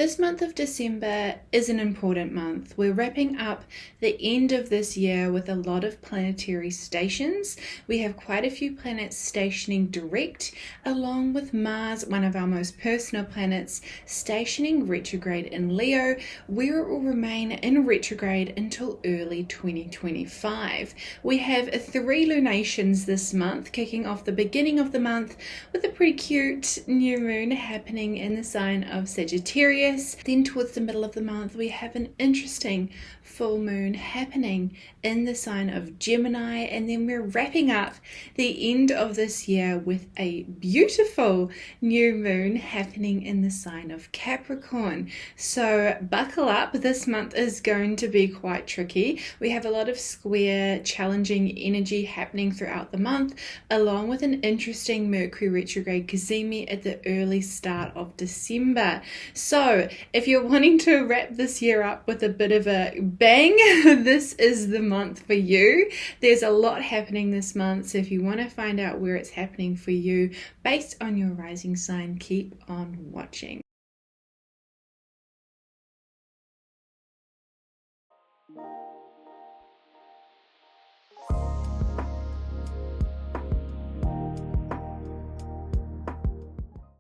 This month of December is an important month. We're wrapping up the end of this year with a lot of planetary stations. We have quite a few planets stationing direct, along with Mars, one of our most personal planets, stationing retrograde in Leo, where it will remain in retrograde until early 2025. We have 3 lunations this month, kicking off the beginning of the month with a pretty cute new moon happening in the sign of Sagittarius. Then towards the middle of the month we have an interesting full moon happening in the sign of Gemini, and then we're wrapping up the end of this year with a beautiful new moon happening in the sign of Capricorn. So buckle up, this month is going to be quite tricky. We have a lot of square, challenging energy happening throughout the month, along with an interesting Mercury retrograde cazimi at the early start of December. So if you're wanting to wrap this year up with a bit of a bang, this is the month for you. There's a lot happening this month, so if you want to find out where it's happening for you based on your rising sign, keep on watching.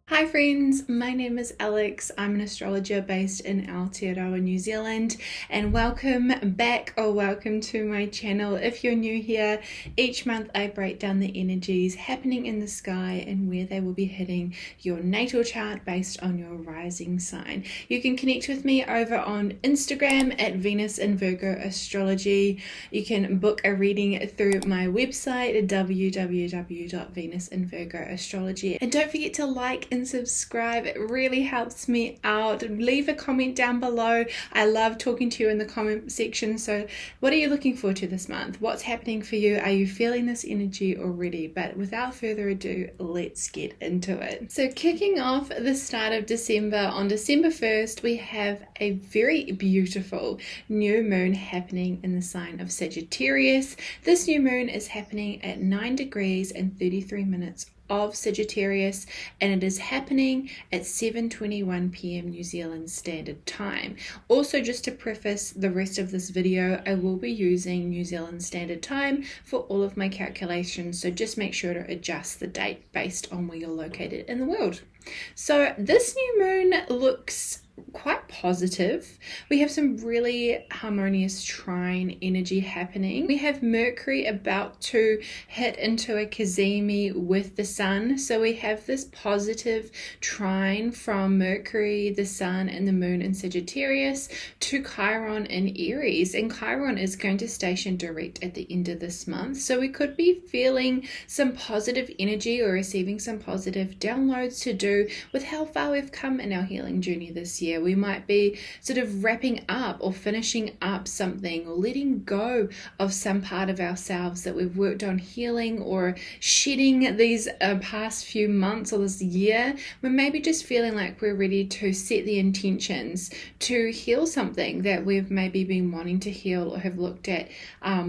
Hi friends, my name is Alex. I'm an astrologer based in Aotearoa, New Zealand, and welcome back or welcome to my channel. If you're new here, each month I break down the energies happening in the sky and where they will be hitting your natal chart based on your rising sign. You can connect with me over on Instagram at Venus and Virgo Astrology. You can book a reading through my website www.venusandvirgoastrology, and don't forget to like and subscribe. It really helps me out. Leave a comment down below. I love talking to you in the comment section. So what are you looking forward to this month? What's happening for you? Are you feeling this energy already? But without further ado, let's get into it. So kicking off the start of December, on December 1st, we have a very beautiful new moon happening in the sign of Sagittarius. This new moon is happening at 9 degrees and 33 minutes of Sagittarius, and it is happening at 7:21 p.m. New Zealand Standard Time. Also, just to preface the rest of this video, I will be using New Zealand Standard Time for all of my calculations, so just make sure to adjust the date based on where you're located in the world. So this new moon looks quite positive. We have some really harmonious trine energy happening. We have Mercury about to hit into a cazimi with the sun, so we have this positive trine from Mercury, the sun, and the moon in Sagittarius to Chiron in Aries, and Chiron is going to station direct at the end of this month, so we could be feeling some positive energy or receiving some positive downloads to do with how far we've come in our healing journey this year. We might be sort of wrapping up or finishing up something, or letting go of some part of ourselves that we've worked on healing or shedding these past few months or this year. We're maybe just feeling like we're ready to set the intentions to heal something that we've maybe been wanting to heal or have looked at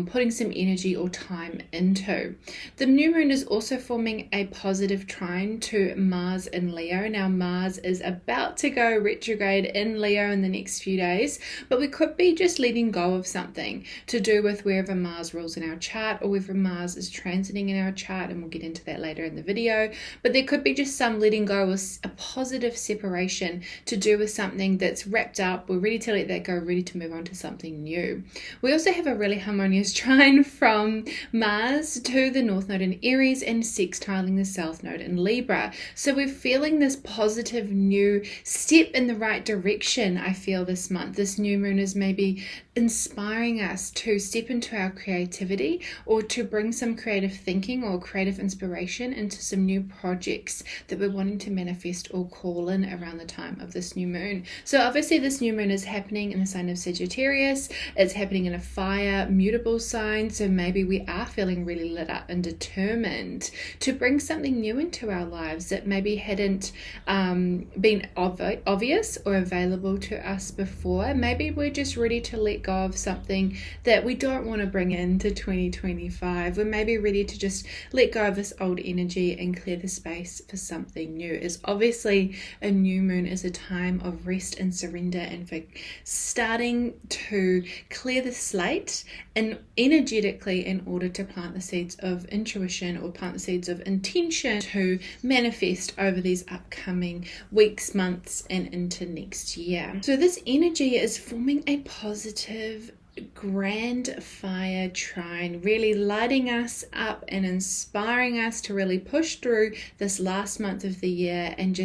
putting some energy or time into. The new moon is also forming a positive trine to Mars in Leo. Now Mars is about to go retrograde in Leo in the next few days, but we could be just letting go of something to do with wherever Mars rules in our chart, or wherever Mars is transiting in our chart, and we'll get into that later in the video. But there could be just some letting go of a positive separation to do with something that's wrapped up. We're ready to let that go, ready to move on to something new. We also have a really harmonious trine from Mars to the North Node in Aries and sextiling the South Node in Libra. So we're feeling this positive new step in the right direction. I feel this month. This new moon is maybe inspiring us to step into our creativity, or to bring some creative thinking or creative inspiration into some new projects that we're wanting to manifest or call in around the time of this new moon. So obviously this new moon is happening in the sign of Sagittarius. It's happening in a fire mutable sign, so maybe we are feeling really lit up and determined to bring something new into our lives that maybe hadn't been obvious or available to us before. Maybe we're just ready to let go of something that we don't want to bring into 2025. We're maybe ready to just let go of this old energy and clear the space for something new. Is obviously a new moon is a time of rest and surrender, and for starting to clear the slate and energetically in order to plant the seeds of intuition or plant the seeds of intention to manifest over these upcoming weeks, months, and into next year. So this energy is forming a positive grand fire trine, really lighting us up and inspiring us to really push through this last month of the year and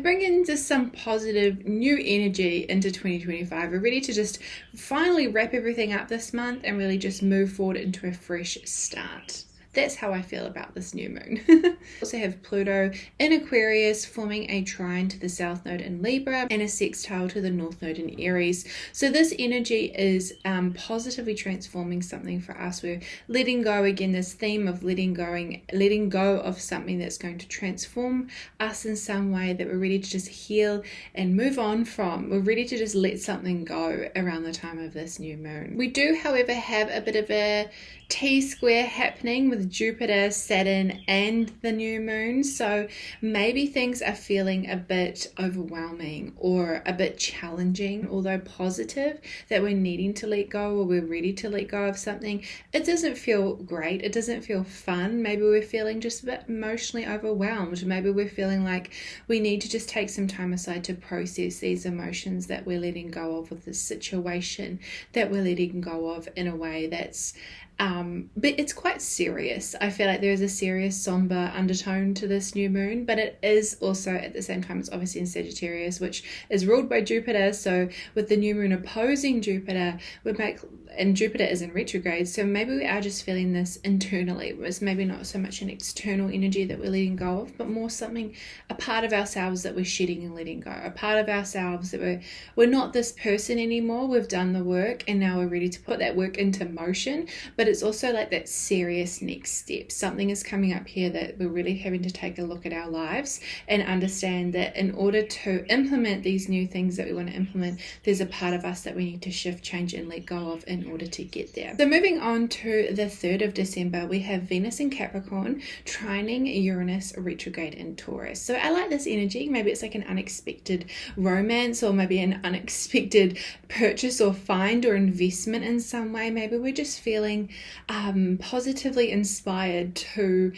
bring in just some positive new energy into 2025. We're ready to just finally wrap everything up this month and really just move forward into a fresh start. That's how I feel about this new moon. We also have Pluto in Aquarius forming a trine to the South Node in Libra and a sextile to the North Node in Aries. So this energy is positively transforming something for us. We're letting go, again, this theme of letting go of something that's going to transform us in some way, that we're ready to just heal and move on from. We're ready to just let something go around the time of this new moon. We do, however, have a bit of a T-square happening with Jupiter, Saturn, and the new moon. So maybe things are feeling a bit overwhelming or a bit challenging, although positive, that we're needing to let go or we're ready to let go of something. It doesn't feel great. It doesn't feel fun. Maybe we're feeling just a bit emotionally overwhelmed. Maybe we're feeling like we need to just take some time aside to process these emotions that we're letting go of with this situation that we're letting go of in a way that's but it's quite serious. I feel like there is a serious, somber undertone to this new moon, but it is also at the same time, it's obviously in Sagittarius, which is ruled by Jupiter. So with the new moon opposing Jupiter, and Jupiter is in retrograde, so maybe we are just feeling this internally. It's maybe not so much an external energy that we're letting go of, but more something, a part of ourselves that we're shedding and letting go, a part of ourselves that we're not this person anymore. We've done the work and now we're ready to put that work into motion. But it's also like that serious next step. Something is coming up here that we're really having to take a look at our lives and understand that in order to implement these new things that we want to implement, there's a part of us that we need to shift, change, and let go of in order to get there. So moving on to the 3rd of December, we have Venus in Capricorn trining Uranus retrograde in Taurus. So I like this energy. Maybe it's like an unexpected romance, or maybe an unexpected purchase or find or investment in some way. Maybe we're just feeling positively inspired to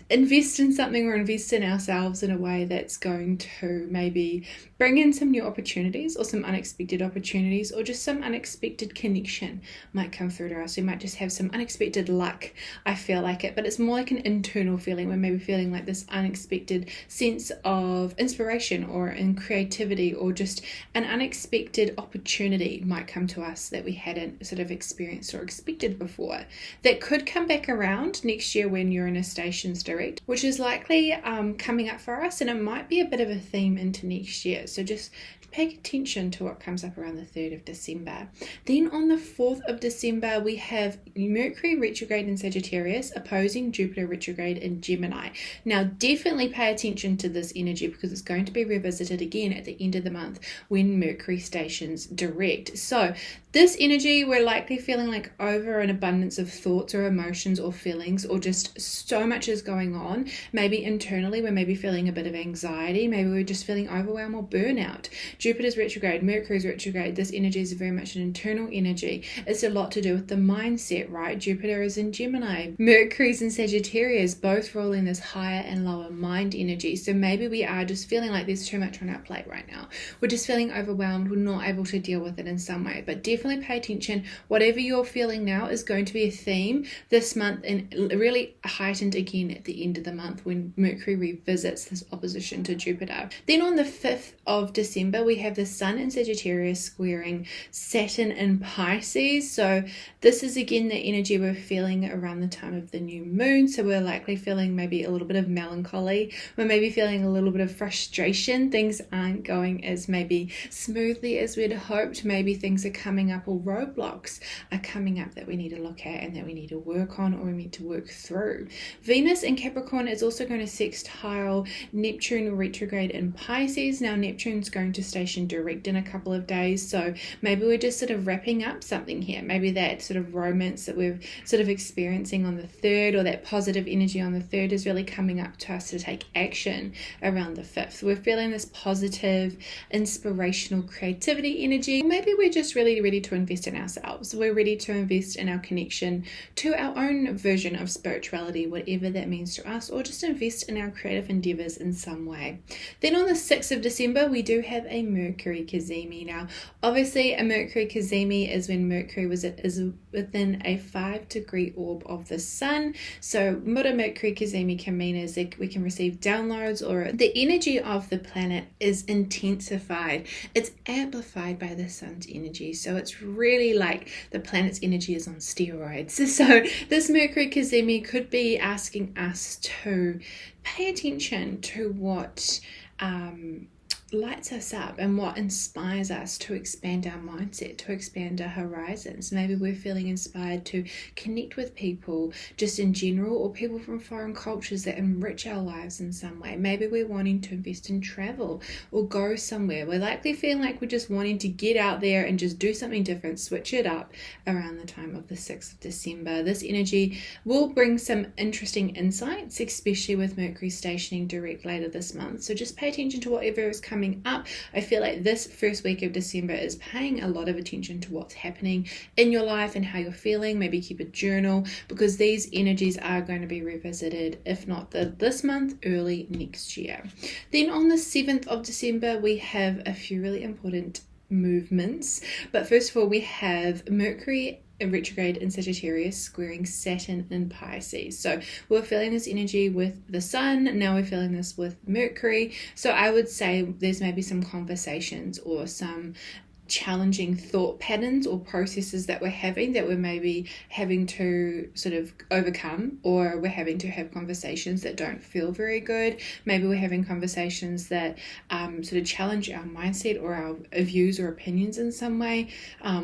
invest in something or invest in ourselves in a way that's going to maybe bring in some new opportunities or some unexpected opportunities, or just some unexpected connection might come through to us. We might just have some unexpected luck. I feel like it, but it's more like an internal feeling. We're maybe feeling like this unexpected sense of inspiration or in creativity, or just an unexpected opportunity might come to us that we hadn't sort of experienced or expected before. That could come back around next year when Uranus stations direct, which is likely coming up for us, and it might be a bit of a theme into next year. So just pay attention to what comes up around the 3rd of December. Then on the 4th of December, we have Mercury retrograde in Sagittarius opposing Jupiter retrograde in Gemini. Now, definitely pay attention to this energy, because it's going to be revisited again at the end of the month when Mercury stations direct. So this energy, we're likely feeling like over an abundance of thoughts or emotions or feelings, or just so much is going on. Maybe internally, we're maybe feeling a bit of anxiety. Maybe we're just feeling overwhelmed or burnout. Jupiter's retrograde, Mercury's retrograde. This energy is very much an internal energy. It's a lot to do with the mindset, right? Jupiter is in Gemini, Mercury's in Sagittarius, both ruling this higher and lower mind energy. So maybe we are just feeling like there's too much on our plate right now. We're just feeling overwhelmed. We're not able to deal with it in some way, but definitely pay attention. Whatever you're feeling now is going to be a theme this month, and really heightened again at the end of the month when Mercury revisits this opposition to Jupiter. Then on the 5th of December, we have the Sun in Sagittarius squaring Saturn in Pisces. So this is again the energy we're feeling around the time of the new moon. So we're likely feeling maybe a little bit of melancholy. We're maybe feeling a little bit of frustration. Things aren't going as maybe smoothly as we'd hoped. Maybe things are coming up, or roadblocks are coming up that we need to look at and that we need to work on, or we need to work through. Venus in Capricorn is also going to sextile Neptune retrograde in Pisces. Now Neptune's going to stay station direct in a couple of days. So maybe we're just sort of wrapping up something here. Maybe that sort of romance that we're sort of experiencing on the 3rd, or that positive energy on the 3rd, is really coming up to us to take action around the 5th. We're feeling this positive, inspirational creativity energy. Maybe we're just really ready to invest in ourselves. We're ready to invest in our connection to our own version of spirituality, whatever that means to us, or just invest in our creative endeavors in some way. Then on the 6th of December, we do have a Mercury cazimi. Now, obviously, a Mercury cazimi is when Mercury is within a 5-degree orb of the sun. So what a Mercury cazimi can mean is that we can receive downloads, or the energy of the planet is intensified. It's amplified by the sun's energy. So it's really like the planet's energy is on steroids. So this Mercury cazimi could be asking us to pay attention to what lights us up and what inspires us to expand our mindset, to expand our horizons. Maybe we're feeling inspired to connect with people just in general, or people from foreign cultures that enrich our lives in some way. Maybe we're wanting to invest in travel or go somewhere. We're likely feeling like we're just wanting to get out there and just do something different, switch it up around the time of the 6th of December. This energy will bring some interesting insights, especially with Mercury stationing direct later this month. So just pay attention to whatever is coming up. I feel like this first week of December is paying a lot of attention to what's happening in your life and how you're feeling. Maybe keep a journal, because these energies are going to be revisited, if not this month, early next year. Then on the 7th of December, we have a few really important movements. But first of all, we have Mercury retrograde in Sagittarius squaring Saturn in Pisces. So we're feeling this energy with the sun, now we're feeling this with Mercury. So I would say there's maybe some conversations or some challenging thought patterns or processes that we're maybe having to sort of overcome, or we're having to have conversations that don't feel very good. Maybe we're having conversations that sort of challenge our mindset or our views or opinions in some way,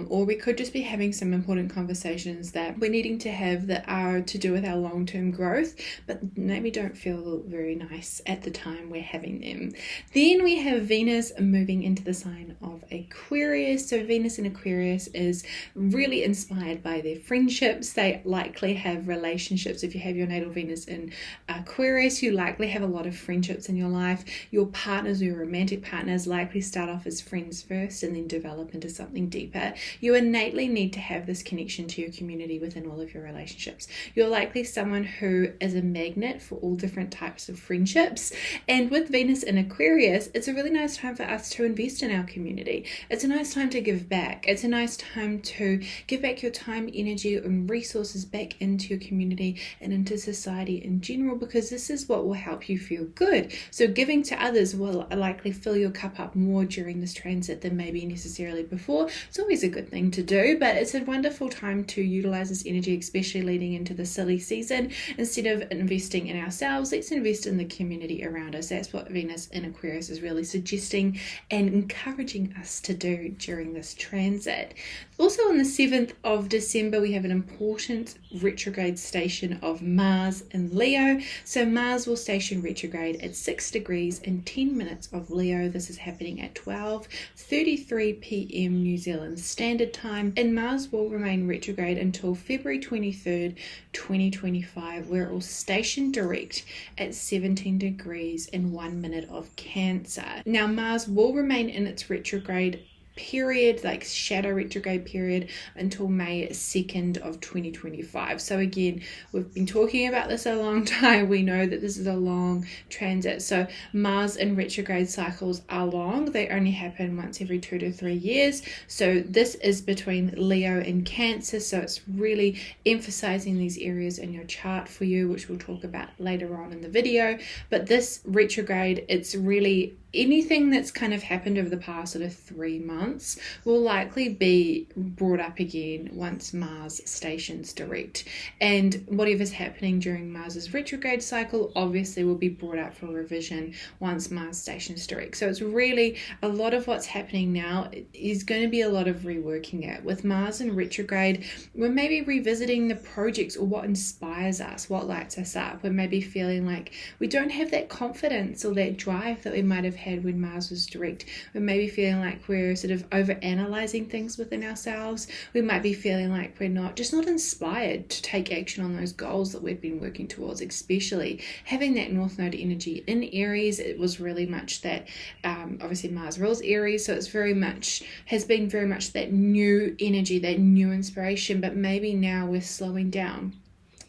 or we could just be having some important conversations that we're needing to have that are to do with our long-term growth, but maybe don't feel very nice at the time we're having them. Then we have Venus moving into the sign of Aquarius. So Venus in Aquarius is really inspired by their friendships. They likely have relationships. If you have your natal Venus in Aquarius, you likely have a lot of friendships in your life. Your partners or your romantic partners likely start off as friends first and then develop into something deeper. You innately need to have this connection to your community within all of your relationships. You're likely someone who is a magnet for all different types of friendships. And with Venus in Aquarius, it's a really nice time for us to invest in our community. It's a nice time to give back. It's a nice time to give back your time, energy, and resources back into your community and into society in general, because this is what will help you feel good. So giving to others will likely fill your cup up more during this transit than maybe necessarily before. It's always a good thing to do, but it's a wonderful time to utilize this energy, especially leading into the silly season. Instead of investing in ourselves, let's invest in the community around us. That's what Venus in Aquarius is really suggesting and encouraging us to do during this transit. Also on the 7th of December, we have an important retrograde station of Mars in Leo. So Mars will station retrograde at 6 degrees and 10 minutes of Leo. This is happening at 12:33 p.m. New Zealand Standard Time, and Mars will remain retrograde until February 23rd, 2025, where it will station direct at 17 degrees and 1 minute of Cancer. Now Mars will remain in its retrograde period, like shadow retrograde period, until May 2nd of 2025. So again, we've been talking about this a long time. We know that this is a long transit. So Mars in retrograde cycles are long. They only happen once every 2 to 3 years. So this is between Leo and Cancer. So it's really emphasizing these areas in your chart for you, which we'll talk about later on in the video. But this retrograde, it's really anything that's kind of happened over the past sort of 3 months will likely be brought up again once Mars stations direct. And whatever's happening during Mars's retrograde cycle obviously will be brought up for revision once Mars stations direct. So it's really a lot of what's happening now is going to be a lot of reworking it. With Mars in retrograde, we're maybe revisiting the projects or what inspires us, what lights us up. We're maybe feeling like we don't have that confidence or that drive that we might have had when Mars was direct. We may be feeling like we're sort of over analyzing things within ourselves. We might be feeling like we're not inspired to take action on those goals that we've been working towards, especially having that North Node energy in Aries. It was really much that obviously Mars rules Aries, so has been very much that new energy, that new inspiration, but maybe now we're slowing down.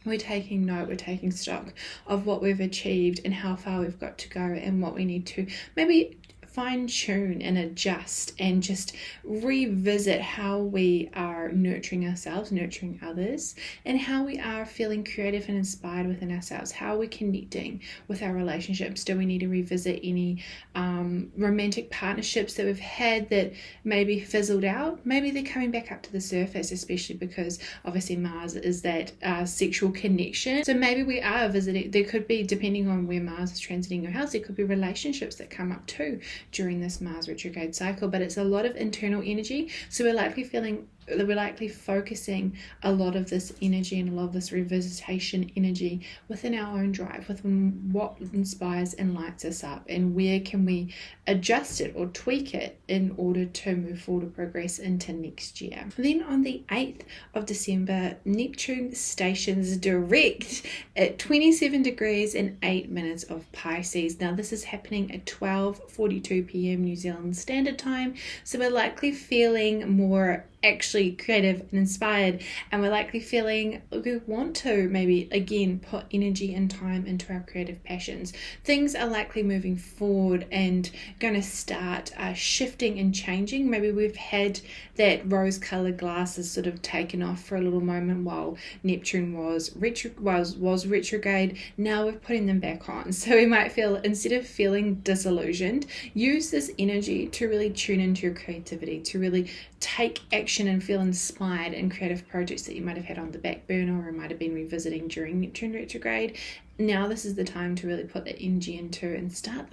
We're taking note, we're taking stock of what we've achieved and how far we've got to go and what we need to maybe fine-tune and adjust and just revisit how we are nurturing ourselves, nurturing others, and how we are feeling creative and inspired within ourselves. How are we connecting with our relationships? Do we need to revisit any romantic partnerships that we've had that maybe fizzled out? Maybe they're coming back up to the surface, especially because obviously Mars is that sexual connection. So maybe we are visiting, there could be, depending on where Mars is transiting your house, there could be relationships that come up too during this Mars retrograde cycle, but it's a lot of internal energy. So we're likely focusing a lot of this energy and a lot of this revisitation energy within our own drive, within what inspires and lights us up, and where can we adjust it or tweak it in order to move forward or progress into next year. Then on the 8th of December, Neptune stations direct at 27 degrees and 8 minutes of Pisces. Now this is happening at 12:42 p.m. New Zealand Standard Time, so we're likely feeling more actually creative and inspired, and we're likely feeling we want to maybe again put energy and time into our creative passions. Things are likely moving forward and going to start shifting and changing. Maybe we've had that rose-colored glasses sort of taken off for a little moment while Neptune was retrograde. Now we're putting them back on, so we might feel, instead of feeling disillusioned, use this energy to really tune into your creativity, to really take action and feel inspired in creative projects that you might have had on the back burner or might have been revisiting during Neptune retrograde. Now this is the time to really put that energy into and start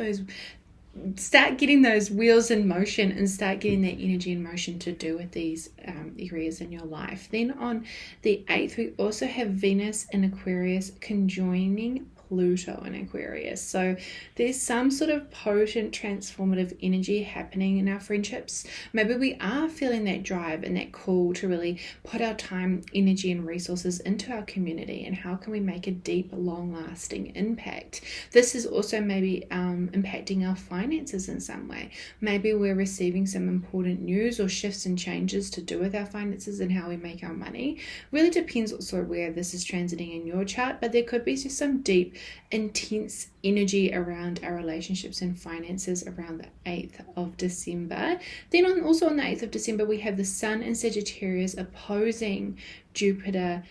getting those wheels in motion and start getting that energy in motion to do with these areas in your life. Then on the 8th, we also have Venus in Aquarius conjoining Pluto in Aquarius. So there's some sort of potent transformative energy happening in our friendships. Maybe we are feeling that drive and that call to really put our time, energy and resources into our community, and how can we make a deep, long-lasting impact. This is also maybe impacting our finances in some way. Maybe we're receiving some important news or shifts and changes to do with our finances and how we make our money. Really depends also where this is transiting in your chart, but there could be just some deep, intense energy around our relationships and finances around the 8th of December. Then also on the 8th of December, we have the Sun in Sagittarius opposing Jupiter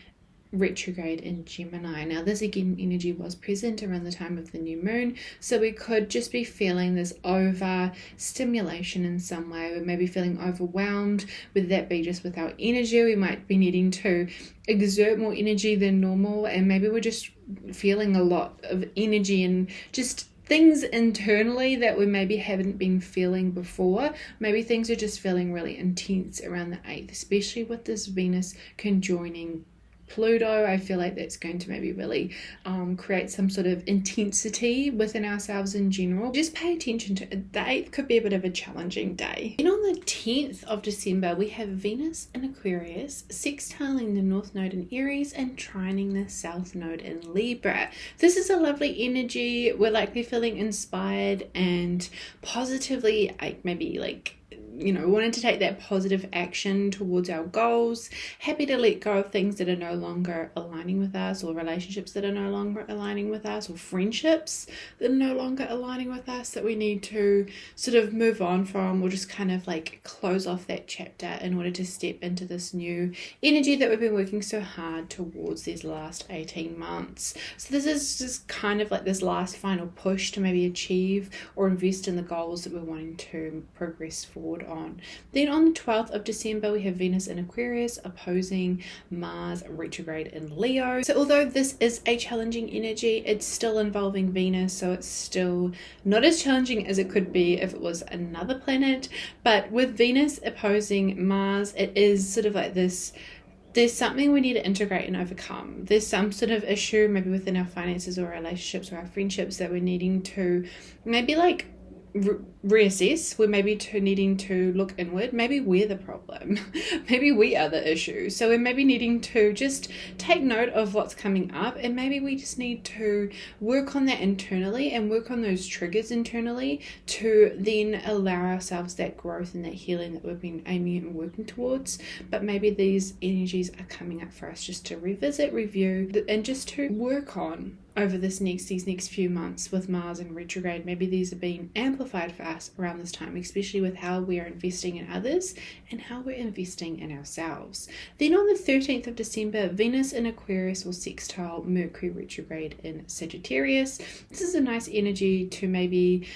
retrograde in Gemini. Now this again energy was present around the time of the new moon, so we could just be feeling this over stimulation in some way. We may be feeling overwhelmed, whether that be just with our energy. We might be needing to exert more energy than normal, and maybe we're just feeling a lot of energy and just things internally that we maybe haven't been feeling before. Maybe things are just feeling really intense around the 8th, especially with this Venus conjoining Pluto. I feel like that's going to maybe really create some sort of intensity within ourselves in general. Just pay attention to it. The 8th could be a bit of a challenging day. And on the 10th of December, we have Venus in Aquarius sextiling the North Node in Aries and trining the South Node in Libra. This is a lovely energy. We're likely feeling inspired and positively, wanting to take that positive action towards our goals, happy to let go of things that are no longer aligning with us, or relationships that are no longer aligning with us, or friendships that are no longer aligning with us that we need to sort of move on from, or just kind of like close off that chapter in order to step into this new energy that we've been working so hard towards these last 18 months. So this is just kind of like this last final push to maybe achieve or invest in the goals that we're wanting to progress forward on. Then on the 12th of December, we have Venus in Aquarius opposing Mars retrograde in Leo. So although this is a challenging energy, it's still involving Venus, so it's still not as challenging as it could be if it was another planet. But with Venus opposing Mars, it is sort of like this, there's something we need to integrate and overcome. There's some sort of issue maybe within our finances or our relationships or our friendships that we're needing to maybe reassess. We're maybe needing to look inward. Maybe we're the problem. Maybe we are the issue. So we're maybe needing to just take note of what's coming up, and maybe we just need to work on that internally and work on those triggers internally to then allow ourselves that growth and that healing that we've been aiming and working towards. But maybe these energies are coming up for us just to revisit, review, and just to work on over these next few months with Mars in retrograde. Maybe these are being amplified for us around this time, especially with how we are investing in others and how we're investing in ourselves. Then on the 13th of December, Venus in Aquarius will sextile Mercury retrograde in Sagittarius. This is a nice energy to maybe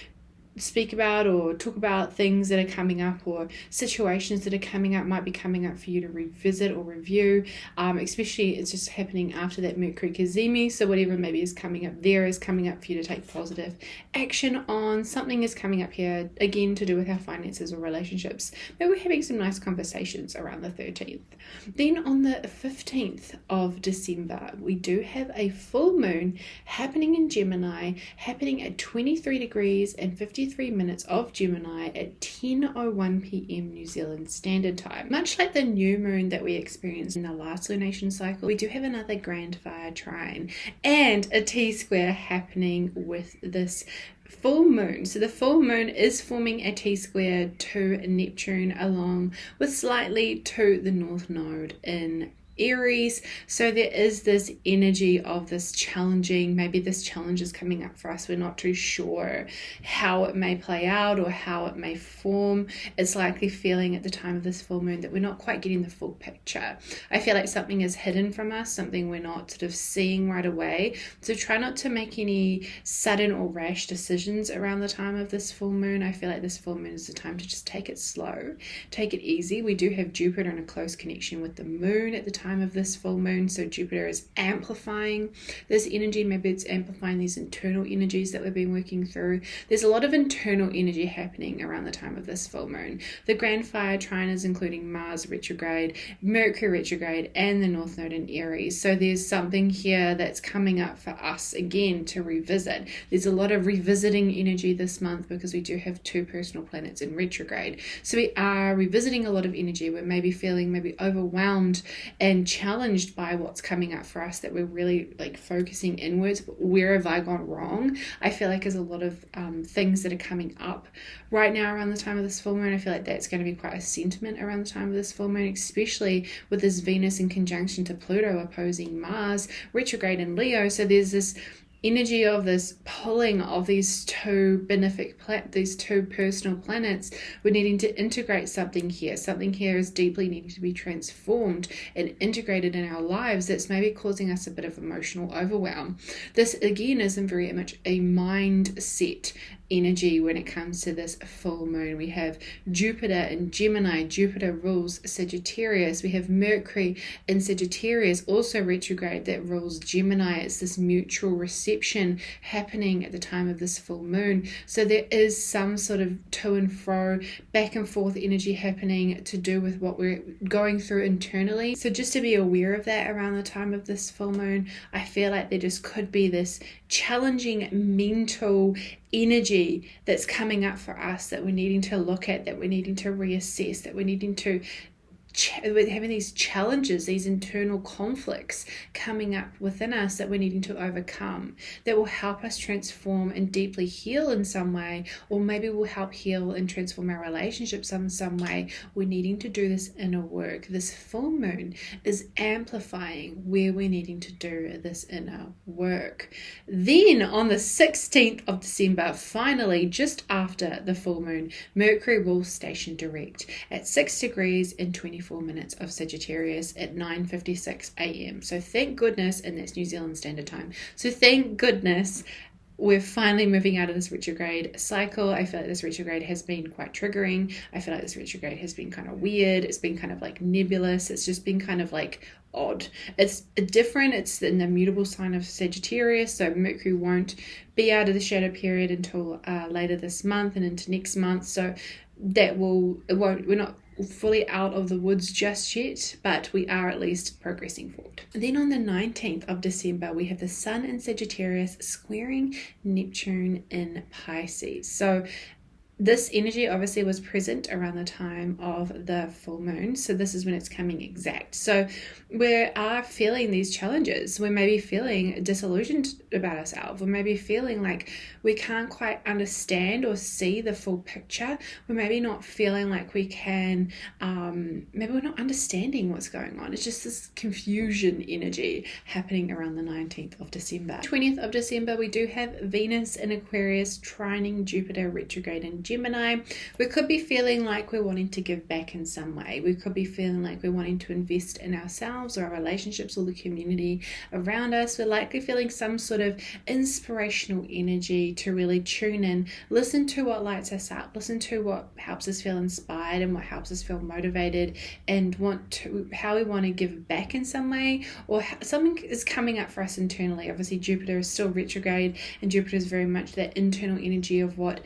speak about or talk about things that are coming up, or situations that are coming up, might be coming up for you to revisit or review, especially it's just happening after that Mercury Cazimi. So whatever maybe is coming up there is coming up for you to take positive action on. Something is coming up here again to do with our finances or relationships. Maybe we're having some nice conversations around the 13th. Then on the 15th of December, we do have a full moon happening in Gemini, happening at 23 degrees and 53 minutes of Gemini at 10:01 p.m. New Zealand Standard Time. Much like the new moon that we experienced in the last lunation cycle, we do have another grand fire trine and a T-square happening with this full moon. So the full moon is forming a T-square to Neptune, along with slightly to the North Node in Aries. So there is this energy of this challenging, maybe this challenge is coming up for us. We're not too sure how it may play out or how it may form. It's likely feeling at the time of this full moon that we're not quite getting the full picture. I feel like something is hidden from us, something we're not sort of seeing right away. So try not to make any sudden or rash decisions around the time of this full moon. I feel like this full moon is the time to just take it slow, take it easy. We do have Jupiter in a close connection with the moon at the time of this full moon, so Jupiter is amplifying this energy. Maybe it's amplifying these internal energies that we've been working through. There's a lot of internal energy happening around the time of this full moon. The grand fire trine is including Mars retrograde, Mercury retrograde, and the North Node in Aries. So there's something here that's coming up for us again to revisit. There's a lot of revisiting energy this month because we do have two personal planets in retrograde. So we are revisiting a lot of energy. We're maybe feeling maybe overwhelmed and challenged by what's coming up for us, that we're really like focusing inwards. Where have I gone wrong? I feel like there's a lot of things that are coming up right now around the time of this full moon. I feel like that's going to be quite a sentiment around the time of this full moon, especially with this Venus in conjunction to Pluto opposing Mars retrograde in Leo. So there's this energy of this pulling of these two these two personal planets. We're needing to integrate something here. Something here is deeply needing to be transformed and integrated in our lives that's maybe causing us a bit of emotional overwhelm. This again isn't very much a mindset energy when it comes to this full moon. We have Jupiter in Gemini. Jupiter rules Sagittarius. We have Mercury in Sagittarius, also retrograde, that rules Gemini. It's this mutual reception happening at the time of this full moon. So there is some sort of to and fro, back and forth energy happening to do with what we're going through internally. So just to be aware of that around the time of this full moon, I feel like there just could be this challenging mental energy that's coming up for us that we're needing to look at, that we're needing to reassess, that we're needing to we're having these challenges, these internal conflicts coming up within us that we're needing to overcome, that will help us transform and deeply heal in some way, or maybe will help heal and transform our relationships in some way. We're needing to do this inner work. This full moon is amplifying where we're needing to do this inner work. Then on the 16th of December, finally, just after the full moon, Mercury will station direct at 6 degrees and 24 minutes of Sagittarius at 9:56 a.m. So thank goodness, and that's New Zealand Standard Time. So thank goodness we're finally moving out of this retrograde cycle. I feel like this retrograde has been quite triggering. I feel like this retrograde has been kind of weird. It's been kind of like nebulous. It's just been kind of like odd. It's different. It's in the mutable sign of Sagittarius, so Mercury won't be out of the shadow period until later this month and into next month. So we're not fully out of the woods just yet, but we are at least progressing forward. Then on the 19th of December, we have the Sun in Sagittarius squaring Neptune in Pisces. So This energy obviously was present around the time of the full moon. So this is when it's coming exact. So we are feeling these challenges. We may be feeling disillusioned about ourselves. We may be feeling like we can't quite understand or see the full picture. We may be not feeling like we can, maybe we're not understanding what's going on. It's just this confusion energy happening around the 19th of December. 20th of December, we do have Venus in Aquarius trining Jupiter retrograde in Gemini. We could be feeling like we're wanting to give back in some way. We could be feeling like we're wanting to invest in ourselves or our relationships or the community around us. We're likely feeling some sort of inspirational energy to really tune in, listen to what lights us up, listen to what helps us feel inspired and what helps us feel motivated, and how we want to give back in some way, or something is coming up for us internally. Obviously Jupiter is still retrograde, and Jupiter is very much that internal energy of what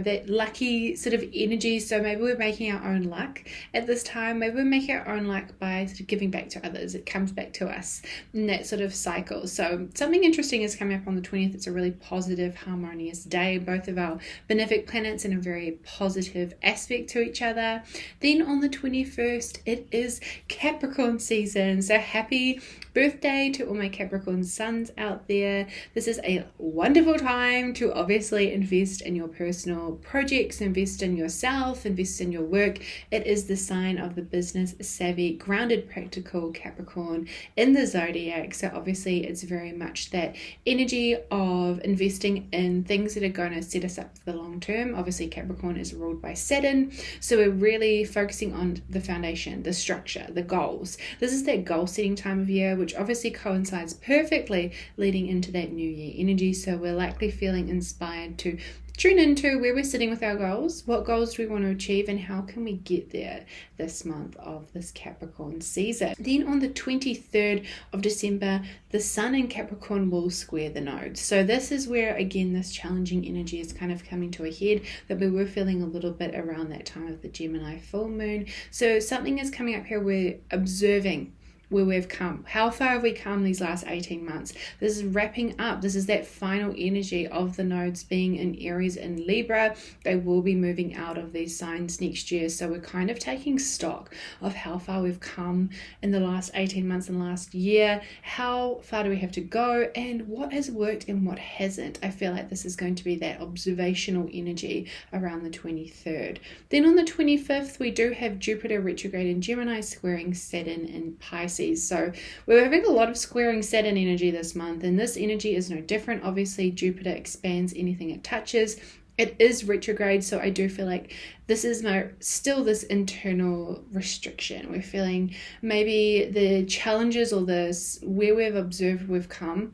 that lucky sort of energy. So maybe we're making our own luck at this time. Maybe we're making our own luck by sort of giving back to others. It comes back to us in that sort of cycle. So something interesting is coming up on the 20th. It's a really positive, harmonious day. Both of our benefic planets in a very positive aspect to each other. Then on the 21st, it is Capricorn season. So happy birthday to all my Capricorn suns out there. This is a wonderful time to obviously invest in your personal projects, invest in yourself, invest in your work. It is the sign of the business savvy, grounded, practical Capricorn in the zodiac. So obviously it's very much that energy of investing in things that are going to set us up for the long term. Obviously Capricorn is ruled by Saturn, so we're really focusing on the foundation, the structure, the goals. This is that goal setting time of year, which obviously coincides perfectly leading into that new year energy. So we're likely feeling inspired to tune into where we're sitting with our goals. What goals do we want to achieve, and how can we get there this month of this Capricorn season? Then on the 23rd of December, the Sun in Capricorn will square the nodes. So this is where, again, this challenging energy is kind of coming to a head that we were feeling a little bit around that time of the Gemini full moon. So something is coming up here. We're observing where we've come. How far have we come these last 18 months? This is wrapping up. This is that final energy of the nodes being in Aries and Libra. They will be moving out of these signs next year. So we're kind of taking stock of how far we've come in the last 18 months and last year. How far do we have to go, and what has worked and what hasn't? I feel like this is going to be that observational energy around the 23rd. Then on the 25th, we do have Jupiter retrograde in Gemini squaring Saturn in Pisces. So we're having a lot of squaring Saturn energy this month, and this energy is no different. Obviously Jupiter expands anything it touches. It is retrograde, so I do feel like this is still this internal restriction. We're feeling maybe the challenges or where we've observed we've come.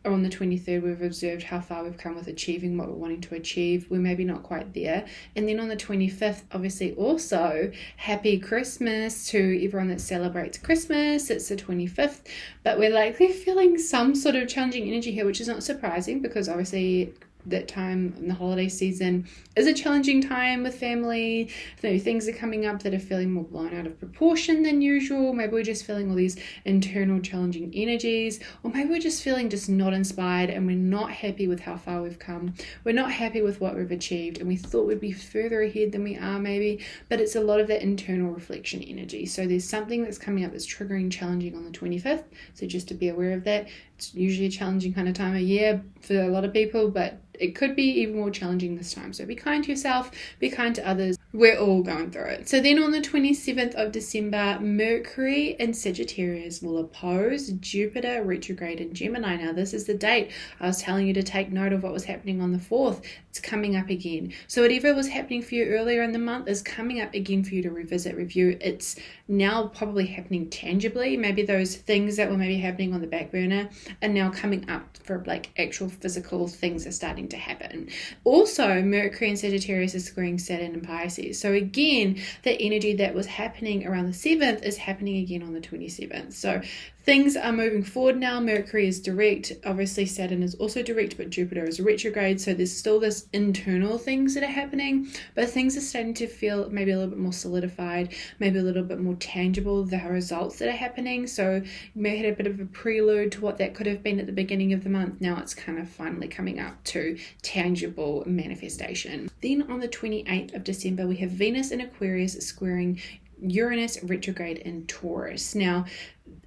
On the 23rd, we've observed how far we've come with achieving what we're wanting to achieve. We're maybe not quite there. And then on the 25th, obviously also happy Christmas to everyone that celebrates Christmas. It's the 25th, but we're likely feeling some sort of challenging energy here, which is not surprising because obviously that time in the holiday season is a challenging time with family. Maybe things are coming up that are feeling more blown out of proportion than usual. Maybe we're just feeling all these internal challenging energies, or maybe we're just feeling just not inspired and we're not happy with how far we've come. We're not happy with what we've achieved, and we thought we'd be further ahead than we are maybe, but it's a lot of that internal reflection energy. So there's something that's coming up that's triggering, challenging on the 25th. So just to be aware of that. It's usually a challenging kind of time of year for a lot of people, but it could be even more challenging this time. So be kind to yourself, be kind to others. We're all going through it. So then on the 27th of December, Mercury in Sagittarius will oppose Jupiter retrograde in Gemini. Now this is the date I was telling you to take note of what was happening on the 4th. It's coming up again. So whatever was happening for you earlier in the month is coming up again for you to revisit, review. It's now probably happening tangibly. Maybe those things that were maybe happening on the back burner are now coming up for like actual physical things are starting to happen. Also, Mercury in Sagittarius is squaring Saturn in Pisces. So again, the energy that was happening around the 7th is happening again on the 27th. So Things are moving forward now. Mercury is direct. Obviously, Saturn is also direct, but Jupiter is retrograde. So there's still this internal things that are happening, but things are starting to feel maybe a little bit more solidified, maybe a little bit more tangible, the results that are happening. So you may have had a bit of a prelude to what that could have been at the beginning of the month. Now it's kind of finally coming up to tangible manifestation. Then on the 28th of December, we have Venus in Aquarius squaring Uranus retrograde in Taurus. Now,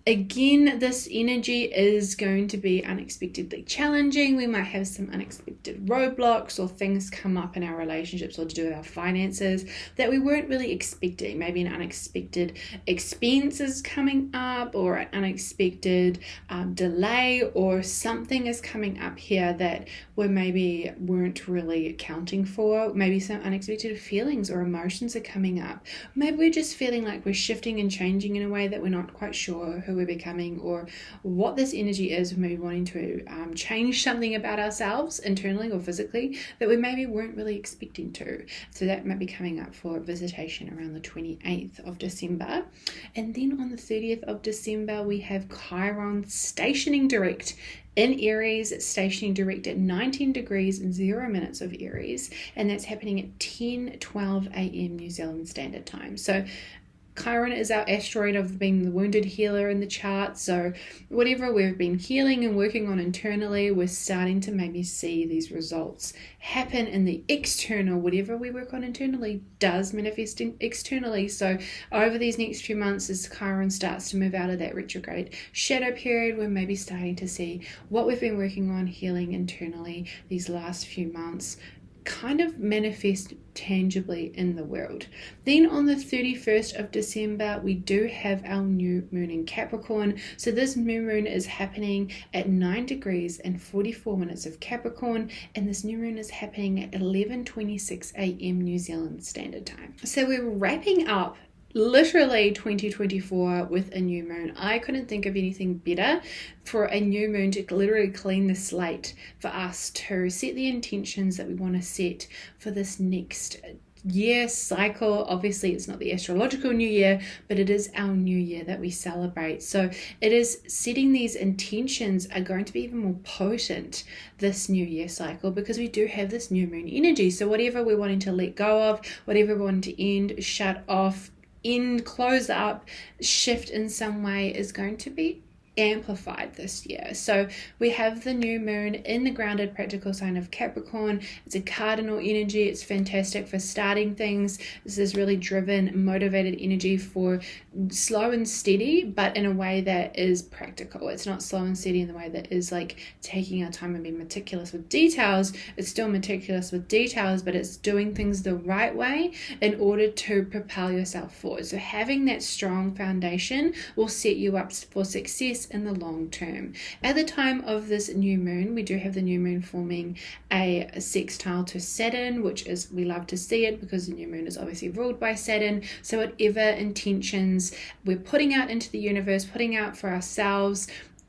again, this energy is going to be unexpectedly challenging. We might have some unexpected roadblocks or things come up in our relationships or to do with our finances that we weren't really expecting. Maybe an unexpected expense is coming up, or an unexpected delay, or something is coming up here that we maybe weren't really accounting for. Maybe some unexpected feelings or emotions are coming up. Maybe we're just feeling like we're shifting and changing in a way that we're not quite sure who we're becoming or what this energy is. Maybe wanting to change something about ourselves internally or physically that we maybe weren't really expecting to. So that might be coming up for visitation around the 28th of December. And then on the 30th of December, we have Chiron stationing direct in Aries, stationing direct at 19 degrees and 0 minutes of Aries, and that's happening at 10:12 a.m. New Zealand Standard Time. So Chiron is our asteroid of being the wounded healer in the chart. So whatever we've been healing and working on internally, we're starting to maybe see these results happen in the external. Whatever we work on internally does manifest externally. So over these next few months, as Chiron starts to move out of that retrograde shadow period, we're maybe starting to see what we've been working on healing internally these last few months kind of manifest tangibly in the world. Then on the 31st of December, we do have our new moon in Capricorn. So this new moon is happening at 9 degrees and 44 minutes of Capricorn, and this new moon is happening at 11:26 a.m. New Zealand Standard Time. So we're wrapping up literally 2024 with a new moon. I couldn't think of anything better for a new moon to literally clean the slate, for us to set the intentions that we want to set for this next year cycle. Obviously it's not the astrological new year, but it is our new year that we celebrate. So it is setting these intentions are going to be even more potent this new year cycle, because we do have this new moon energy. So whatever we're wanting to let go of, whatever we're wanting to end, shut off, end, close up, shift in some way is going to be amplified this year. So we have the new moon in the grounded practical sign of Capricorn. It's a cardinal energy. It's fantastic for starting things. This is really driven, motivated energy for slow and steady, but in a way that is practical. It's not slow and steady in the way that is like taking our time and being meticulous with details. It's still meticulous with details, but it's doing things the right way in order to propel yourself forward. So having that strong foundation will set you up for success in the long term. At the time of this new moon, we do have the new moon forming a sextile to Saturn, which is, we love to see it because the new moon is obviously ruled by Saturn. So whatever intentions we're putting out into the universe, putting out for ourselves,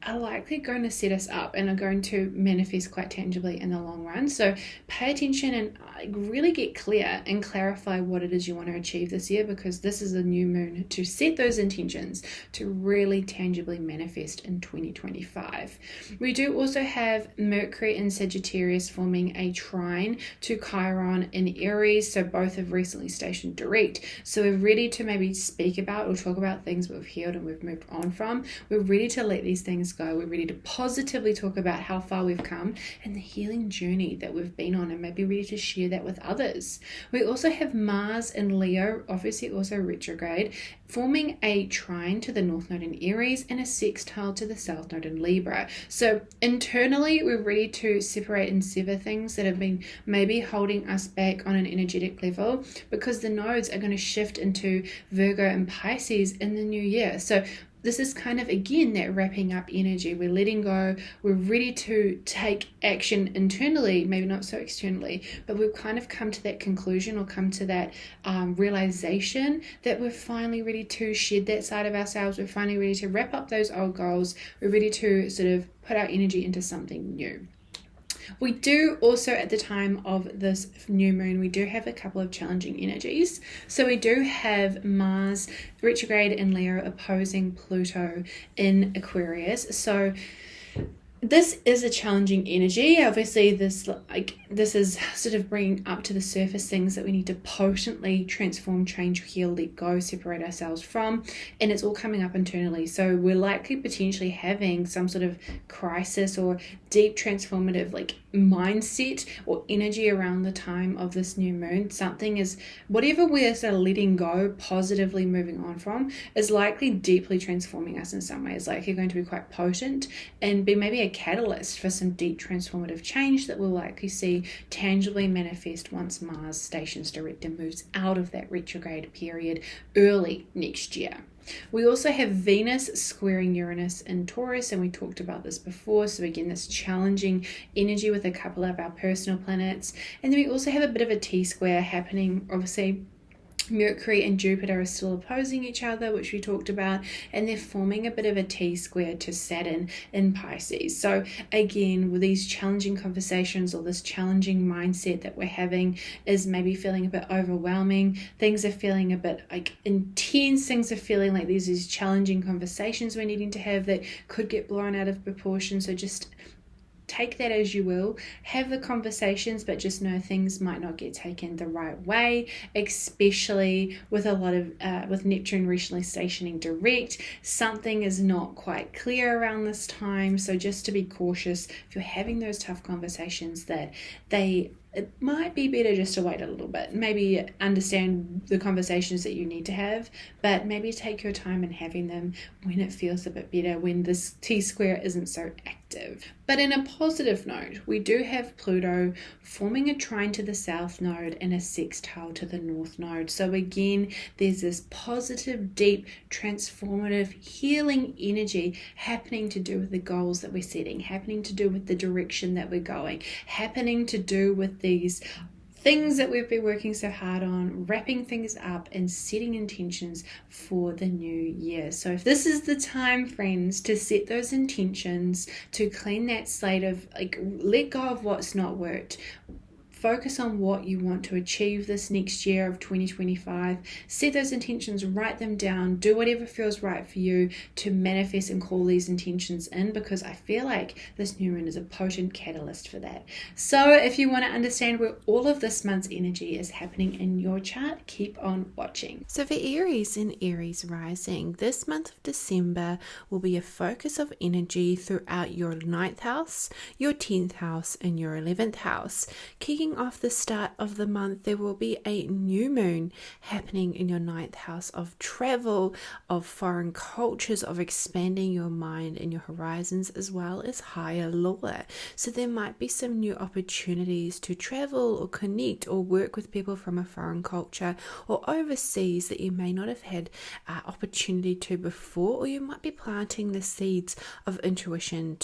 are likely going to set us up and are going to manifest quite tangibly in the long run. So pay attention and really get clear and clarify what it is you want to achieve this year, because this is a new moon to set those intentions to really tangibly manifest in 2025. We do also have Mercury and Sagittarius forming a trine to Chiron in Aries. So both have recently stationed direct. So we're ready to maybe speak about or talk about things we've healed and we've moved on from. We're ready to let these things go. We're ready to positively talk about how far we've come and the healing journey that we've been on, and maybe ready to share that with others. We also have Mars and Leo, obviously also retrograde, forming a trine to the North Node in Aries and a sextile to the South Node in Libra. So internally, we're ready to separate and sever things that have been maybe holding us back on an energetic level, because the nodes are going to shift into Virgo and Pisces in the new year. So this is kind of, again, that wrapping up energy. We're letting go. We're ready to take action internally, maybe not so externally, but we've kind of come to that conclusion or come to that realization that we're finally ready to shed that side of ourselves. We're finally ready to wrap up those old goals. We're ready to sort of put our energy into something new. We do also, at the time of this new moon, we do have a couple of challenging energies. So we do have Mars retrograde in Leo opposing Pluto in Aquarius. So this is a challenging energy. Obviously, this is sort of bringing up to the surface things that we need to potently transform, change, heal, let go, separate ourselves from, and it's all coming up internally. So we're likely potentially having some sort of crisis or deep transformative mindset or energy around the time of this new moon. Something is, whatever we're sort of letting go, positively moving on from, is likely deeply transforming us in some ways. Like, you're going to be quite potent and be maybe a catalyst for some deep transformative change that we'll likely see tangibly manifest once Mars stations direct and moves out of that retrograde period early next year. We also have Venus squaring Uranus in Taurus, and we talked about this before. So again, this challenging energy with a couple of our personal planets. And then we also have a bit of a T-square happening. Obviously, Mercury and Jupiter are still opposing each other, which we talked about, and they're forming a bit of a T-square to Saturn in Pisces. So again, with these challenging conversations or this challenging mindset that we're having is maybe feeling a bit overwhelming. Things are feeling a bit intense. Things are feeling like there's these challenging conversations we're needing to have that could get blown out of proportion. So just take that as you will, have the conversations, but just know things might not get taken the right way, especially with a lot of with Neptune recently stationing direct. Something is not quite clear around this time, so just to be cautious if you're having those tough conversations, that it might be better just to wait a little bit, maybe understand the conversations that you need to have, but maybe take your time in having them when it feels a bit better, when this T-square isn't so active. But in a positive note, we do have Pluto forming a trine to the south node and a sextile to the north node. So again, there's this positive, deep, transformative, healing energy happening to do with the goals that we're setting, happening to do with the direction that we're going, happening to do with these things that we've been working so hard on, wrapping things up and setting intentions for the new year. So if this is the time, friends, to set those intentions, to clean that slate of let go of what's not worked, focus on what you want to achieve this next year of 2025. Set those intentions, write them down, do whatever feels right for you to manifest and call these intentions in, because I feel like this new moon is a potent catalyst for that. So if you want to understand where all of this month's energy is happening in your chart, keep on watching. So for Aries and Aries rising, this month of December will be a focus of energy throughout your 9th house, your 10th house, and your 11th house. Kicking off the start of the month, there will be a new moon happening in your 9th house of travel, of foreign cultures, of expanding your mind and your horizons, as well as higher lore. So there might be some new opportunities to travel or connect or work with people from a foreign culture or overseas that you may not have had opportunity to before, or you might be planting the seeds of intuition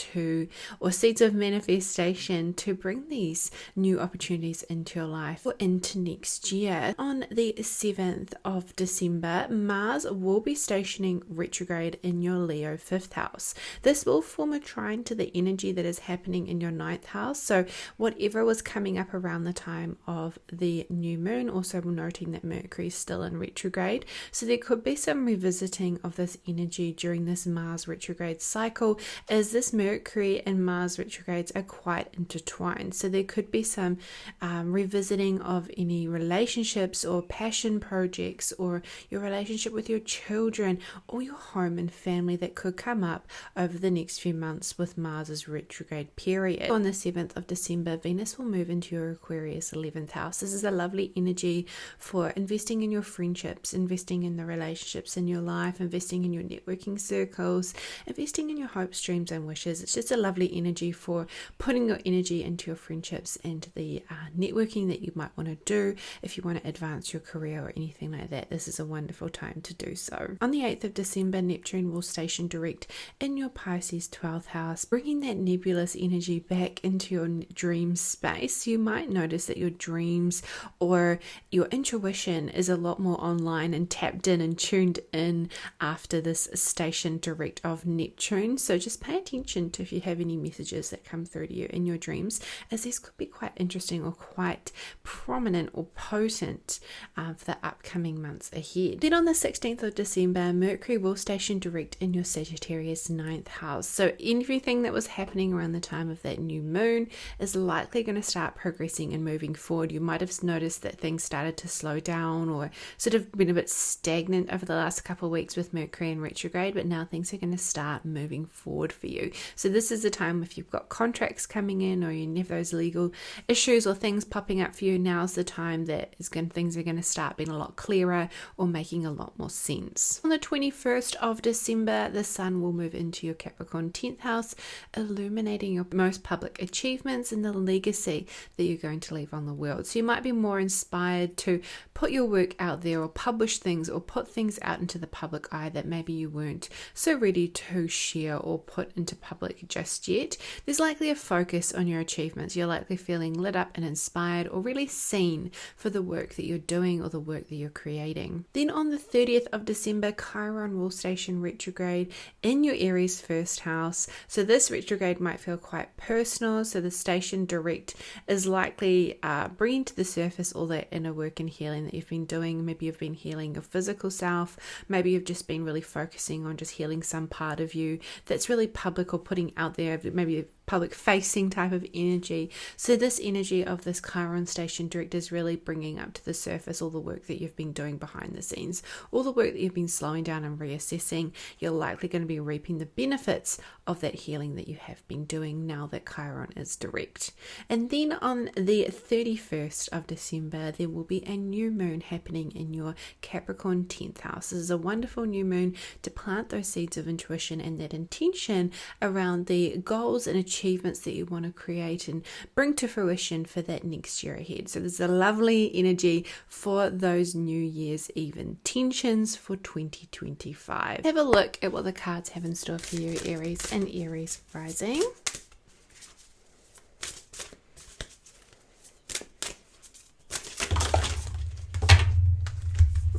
or seeds of manifestation to bring these new opportunities into your life or into next year. On the 7th of December, Mars will be stationing retrograde in your Leo 5th house. This will form a trine to the energy that is happening in your 9th house. So whatever was coming up around the time of the new moon, also noting that Mercury is still in retrograde. So there could be some revisiting of this energy during this Mars retrograde cycle, as this Mercury and Mars retrogrades are quite intertwined. So there could be some revisiting of any relationships or passion projects or your relationship with your children or your home and family that could come up over the next few months with Mars's retrograde period. On the 7th of December, Venus will move into your Aquarius 11th house. This is a lovely energy for investing in your friendships, investing in the relationships in your life, investing in your networking circles, investing in your hopes, dreams and wishes. It's just a lovely energy for putting your energy into your friendships and the networking that you might want to do. If you want to advance your career or anything like that, this is a wonderful time to do so. On the 8th of December, Neptune will station direct in your Pisces 12th house, bringing that nebulous energy back into your dream space. You might notice that your dreams or your intuition is a lot more online and tapped in and tuned in after this station direct of Neptune. So just pay attention to if you have any messages that come through to you in your dreams, as these could be quite interesting or quite prominent or potent for the upcoming months ahead. Then on the 16th of December, Mercury will station direct in your Sagittarius 9th house. So everything that was happening around the time of that new moon is likely going to start progressing and moving forward. You might have noticed that things started to slow down or sort of been a bit stagnant over the last couple of weeks with Mercury in retrograde, but now things are going to start moving forward for you. So this is the time if you've got contracts coming in or you have those legal issues or things popping up for you, now's the time that things are going to start being a lot clearer or making a lot more sense. On the 21st of December, the Sun will move into your Capricorn 10th house, illuminating your most public achievements and the legacy that you're going to leave on the world. So you might be more inspired to put your work out there or publish things or put things out into the public eye that maybe you weren't so ready to share or put into public just yet. There's likely a focus on your achievements. You're likely feeling lit up and inspired or really seen for the work that you're doing or the work that you're creating. Then on the 30th of December, Chiron will station retrograde in your Aries first house. So this retrograde might feel quite personal. So the station direct is likely bringing to the surface all that inner work and healing that you've been doing. Maybe you've been healing your physical self. Maybe you've just been really focusing on just healing some part of you that's really public or putting out there, maybe public facing type of energy. So this energy of this Chiron station direct is really bringing up to the surface all the work that you've been doing behind the scenes, all the work that you've been slowing down and reassessing. You're likely going to be reaping the benefits of that healing that you have been doing now that Chiron is direct. And then on the 31st of December, there will be a new moon happening in your Capricorn 10th house. This is a wonderful new moon to plant those seeds of intuition and that intention around the goals and achievements that you want to create and bring to fruition for that next year ahead. So there's a lovely energy for those New Year's Eve intentions for 2025. Have a look at what the cards have in store for you, Aries and Aries rising.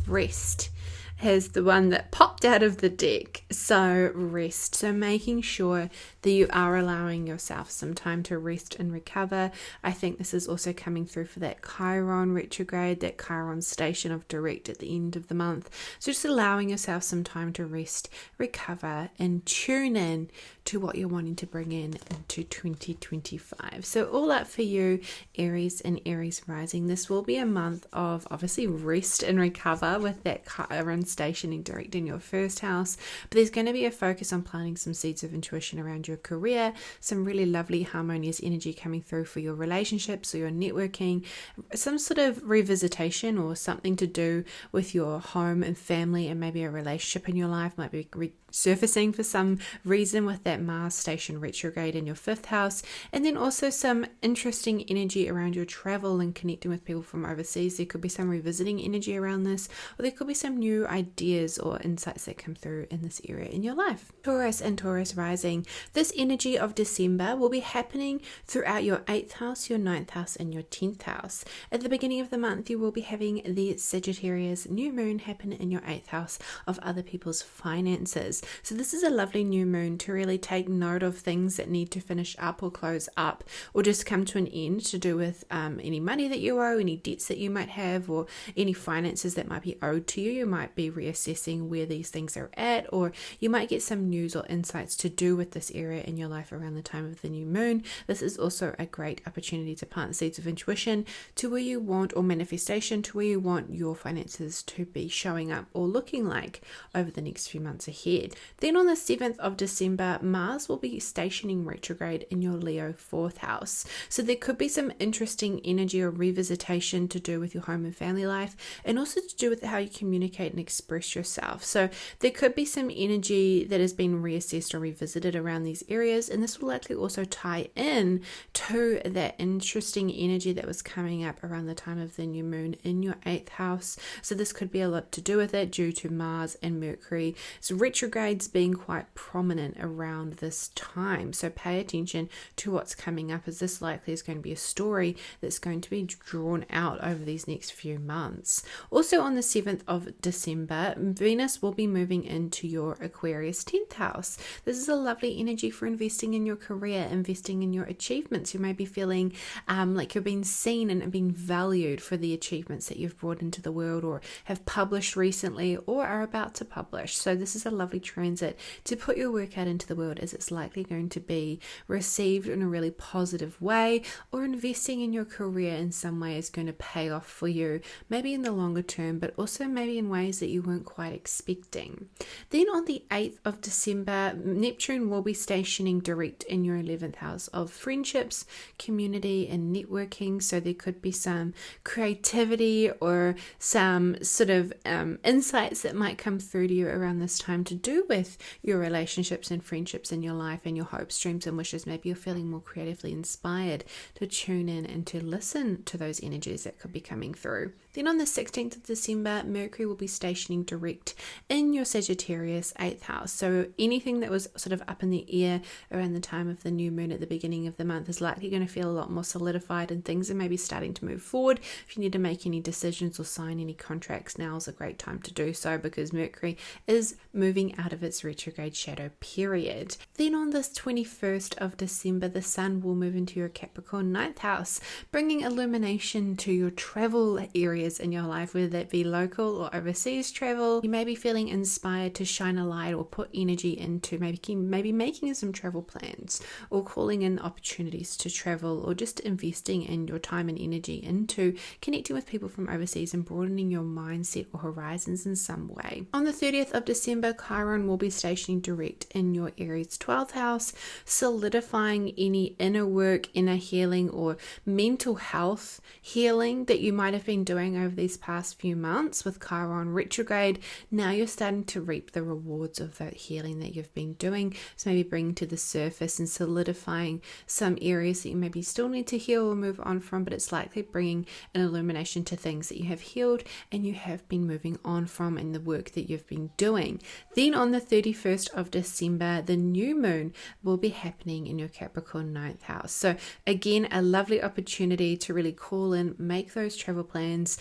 Rest is the one that popped out of the deck. So rest. So making sure that you are allowing yourself some time to rest and recover. I think this is also coming through for that Chiron retrograde, that Chiron station of direct at the end of the month. So just allowing yourself some time to rest, recover, and tune in to what you're wanting to bring in into 2025. So all up for you, Aries and Aries rising. This will be a month of obviously rest and recover with that Chiron stationing direct in your first house, but there's going to be a focus on planting some seeds of intuition around your career, some really lovely harmonious energy coming through for your relationships or your networking, some sort of revisitation or something to do with your home and family, and maybe a relationship in your life might be surfacing for some reason with that Mars station retrograde in your 5th house. And then also some interesting energy around your travel and connecting with people from overseas. There could be some revisiting energy around this, or there could be some new ideas or insights that come through in this area in your life. Taurus and Taurus rising. This energy of December will be happening throughout your 8th house, your 9th house, and your 10th house. At the beginning of the month, you will be having the Sagittarius new moon happen in your 8th house of other people's finances. So this is a lovely new moon to really take note of things that need to finish up or close up or just come to an end, to do with any money that you owe, any debts that you might have, or any finances that might be owed to you. You might be reassessing where these things are at, or you might get some news or insights to do with this area in your life around the time of the new moon. This is also a great opportunity to plant seeds of intuition to where you want, or manifestation to where you want your finances to be showing up or looking like over the next few months ahead. Then on the 7th of December, Mars will be stationing retrograde in your Leo 4th house. So there could be some interesting energy or revisitation to do with your home and family life, and also to do with how you communicate and express yourself. So there could be some energy that has been reassessed or revisited around these areas, and this will likely also tie in to that interesting energy that was coming up around the time of the new moon in your 8th house. So this could be a lot to do with it due to Mars and Mercury. So retrogrades being quite prominent around this time. So pay attention to what's coming up, as this likely is going to be a story that's going to be drawn out over these next few months. Also on the 7th of December, Venus will be moving into your Aquarius 10th house. This is a lovely energy for investing in your career, investing in your achievements. You may be feeling like you're being seen and being valued for the achievements that you've brought into the world, or have published recently, or are about to publish. So this is a lovely transit to put your work out into the world, as it's likely going to be received in a really positive way, or investing in your career in some way is going to pay off for you, maybe in the longer term, but also maybe in ways that you weren't quite expecting. Then on the 8th of December, Neptune will be stationing direct in your 11th house of friendships, community, and networking. So there could be some creativity or some sort of insights that might come through to you around this time to do with your relationships and friendships in your life, and your hopes, dreams, and wishes. Maybe you're feeling more creatively inspired to tune in and to listen to those energies that could be coming through. Then on the 16th of December, Mercury will be stationing direct in your Sagittarius 8th house. So anything that was sort of up in the air around the time of the new moon at the beginning of the month is likely going to feel a lot more solidified, and things are maybe starting to move forward. If you need to make any decisions or sign any contracts, now is a great time to do so, because Mercury is moving out of its retrograde shadow period. Then on this 21st of December, the Sun will move into your Capricorn 9th house, bringing illumination to your travel areas in your life, whether that be local or overseas travel. You may be feeling inspired to shine a light or put energy into maybe making some travel plans, or calling in opportunities to travel, or just investing in your time and energy into connecting with people from overseas and broadening your mindset or horizons in some way. On the 30th of December, Chiron will be stationing direct in your Aries 12th house, solidifying any inner work, inner healing, or mental health healing that you might have been doing over these past few months. With Chiron retrograde, now you're starting to reap the rewards of that healing that you've been doing. So maybe bringing to the surface and solidifying some areas that you maybe still need to heal or move on from, but it's likely bringing an illumination to things that you have healed and you have been moving on from, and the work that you've been doing. Then on the 31st of December, the new moon will be happening in your Capricorn 9th house. So again, a lovely opportunity to really call in, make those travel plans,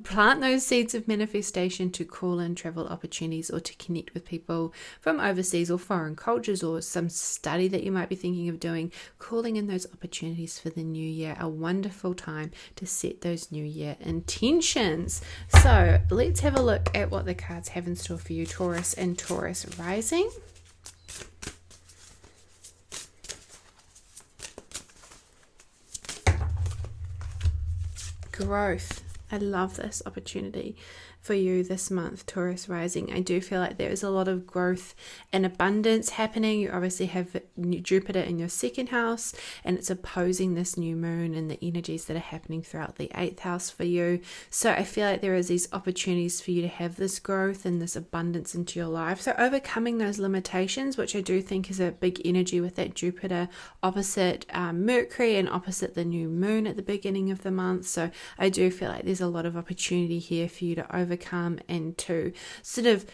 plant those seeds of manifestation to call in travel opportunities, or to connect with people from overseas or foreign cultures, or some study that you might be thinking of doing. Calling in those opportunities for the new year, a wonderful time to set those new year intentions. So let's have a look at what the cards have in store for you, Taurus and Taurus rising. Growth. I love this opportunity for you this month, Taurus rising. I do feel like there is a lot of growth and abundance happening. You obviously have Jupiter in your 2nd house, and it's opposing this new moon and the energies that are happening throughout the 8th house for you. So I feel like there is these opportunities for you to have this growth and this abundance into your life. So overcoming those limitations, which I do think is a big energy with that Jupiter opposite Mercury and opposite the new moon at the beginning of the month. So I do feel like there's a lot of opportunity here for you to overcome and to sort of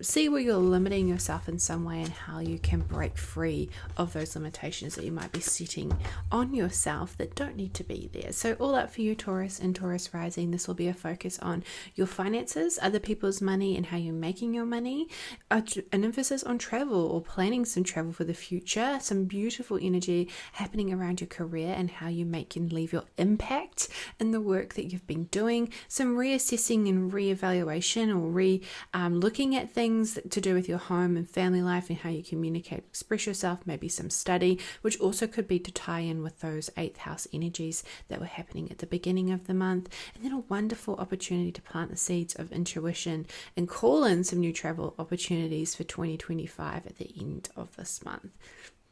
see where you're limiting yourself in some way, and how you can break free of those limitations that you might be setting on yourself that don't need to be there. So all up for you, Taurus and Taurus rising. This will be a focus on your finances, other people's money, and how you're making your money, an emphasis on travel or planning some travel for the future, some beautiful energy happening around your career and how you make and leave your impact in the work that you've been doing, some reassessing and reevaluation or looking at things to do with your home and family life and how you communicate, express yourself, maybe some study, which also could be to tie in with those 8th house energies that were happening at the beginning of the month. And then a wonderful opportunity to plant the seeds of intuition and call in some new travel opportunities for 2025 at the end of this month.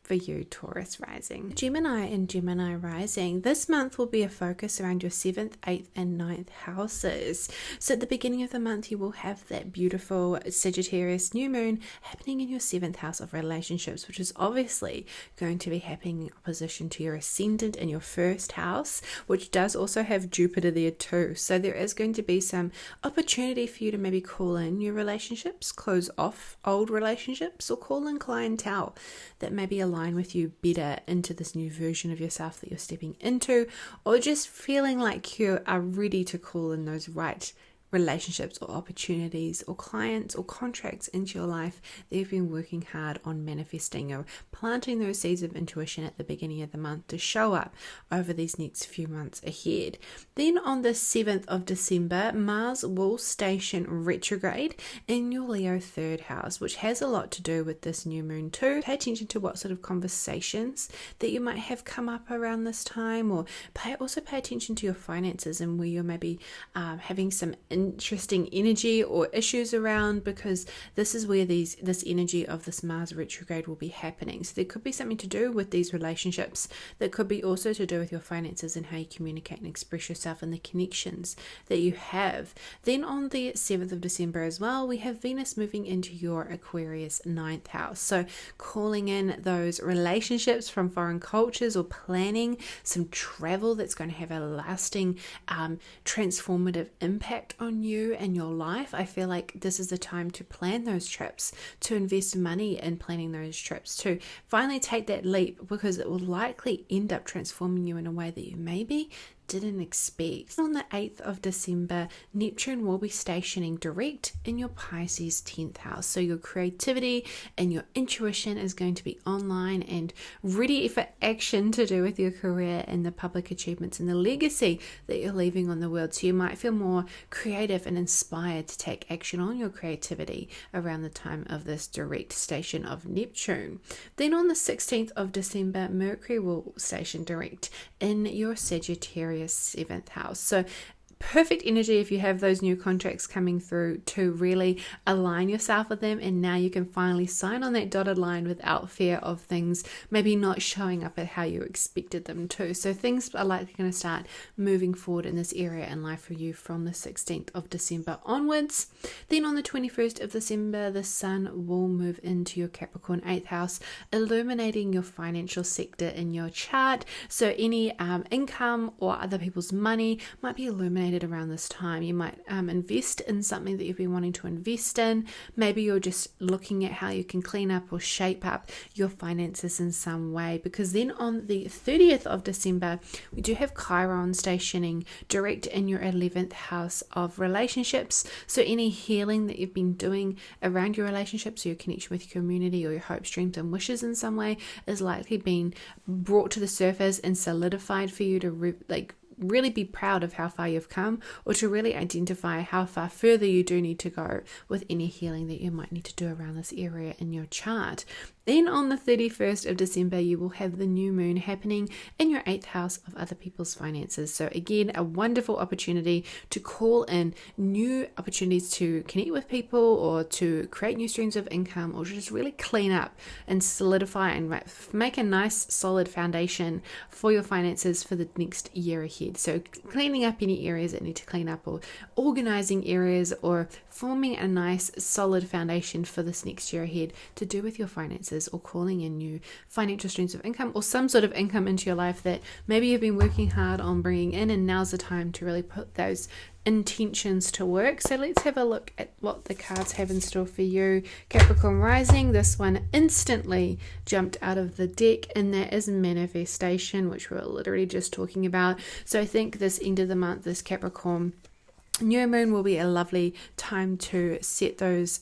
For you, Taurus rising. Gemini and Gemini rising, this month will be a focus around your 7th, 8th and 9th houses. So at the beginning of the month, you will have that beautiful Sagittarius new moon happening in your 7th house of relationships, which is obviously going to be happening in opposition to your ascendant in your 1st house, which does also have Jupiter there too. So there is going to be some opportunity for you to maybe call in new relationships, close off old relationships, or call in clientele that maybe align with you better into this new version of yourself that you're stepping into, or just feeling like you are ready to call in those right relationships or opportunities or clients or contracts into your life that you've been working hard on manifesting, or planting those seeds of intuition at the beginning of the month to show up over these next few months ahead. Then on the 7th of December, Mars will station retrograde in your Leo 3rd house, which has a lot to do with this new moon too. Pay attention to what sort of conversations that you might have come up around this time, or also pay attention to your finances and where you're maybe having some interesting energy or issues around, because this is where this energy of this Mars retrograde will be happening. So there could be something to do with these relationships that could be also to do with your finances and how you communicate and express yourself and the connections that you have. Then on the 7th of December as well, we have Venus moving into your Aquarius 9th house. So calling in those relationships from foreign cultures, or planning some travel that's going to have a lasting transformative impact on you and your life. I feel like this is the time to plan those trips, to invest money in planning those trips, to finally take that leap, because it will likely end up transforming you in a way that you maybe didn't expect. On the 8th of December, Neptune will be stationing direct in your Pisces 10th house. So your creativity and your intuition is going to be online and ready for action to do with your career and the public achievements and the legacy that you're leaving on the world. So you might feel more creative and inspired to take action on your creativity around the time of this direct station of Neptune. Then on the 16th of December, Mercury will station direct in your Sagittarius 7th house. So perfect energy if you have those new contracts coming through to really align yourself with them, and now you can finally sign on that dotted line without fear of things maybe not showing up at how you expected them to. So things are likely going to start moving forward in this area in life for you from the 16th of December onwards. Then on the 21st of December, the Sun will move into your Capricorn 8th house, illuminating your financial sector in your chart. So any income or other people's money might be illuminated around this time. You might invest in something that you've been wanting to invest in. Maybe you're just looking at how you can clean up or shape up your finances in some way, because then on the 30th of December, we do have Chiron stationing direct in your 11th house of relationships. So any healing that you've been doing around your relationships, or your connection with your community, or your hopes, dreams and wishes in some way, is likely being brought to the surface and solidified for you to really be proud of how far you've come, or to really identify how far further you do need to go with any healing that you might need to do around this area in your chart. Then on the 31st of December, you will have the new moon happening in your 8th house of other people's finances. So again, a wonderful opportunity to call in new opportunities to connect with people, or to create new streams of income, or just really clean up and solidify and make a nice solid foundation for your finances for the next year ahead. So cleaning up any areas that need to clean up, or organizing areas, or forming a nice solid foundation for this next year ahead to do with your finances, or calling in new financial streams of income, or some sort of income into your life that maybe you've been working hard on bringing in, and now's the time to really put those intentions to work. So let's have a look at what the cards have in store for you, Capricorn rising. This one instantly jumped out of the deck, and that is manifestation, which we're literally just talking about. So I think this end of the month, this Capricorn new moon will be a lovely time to set those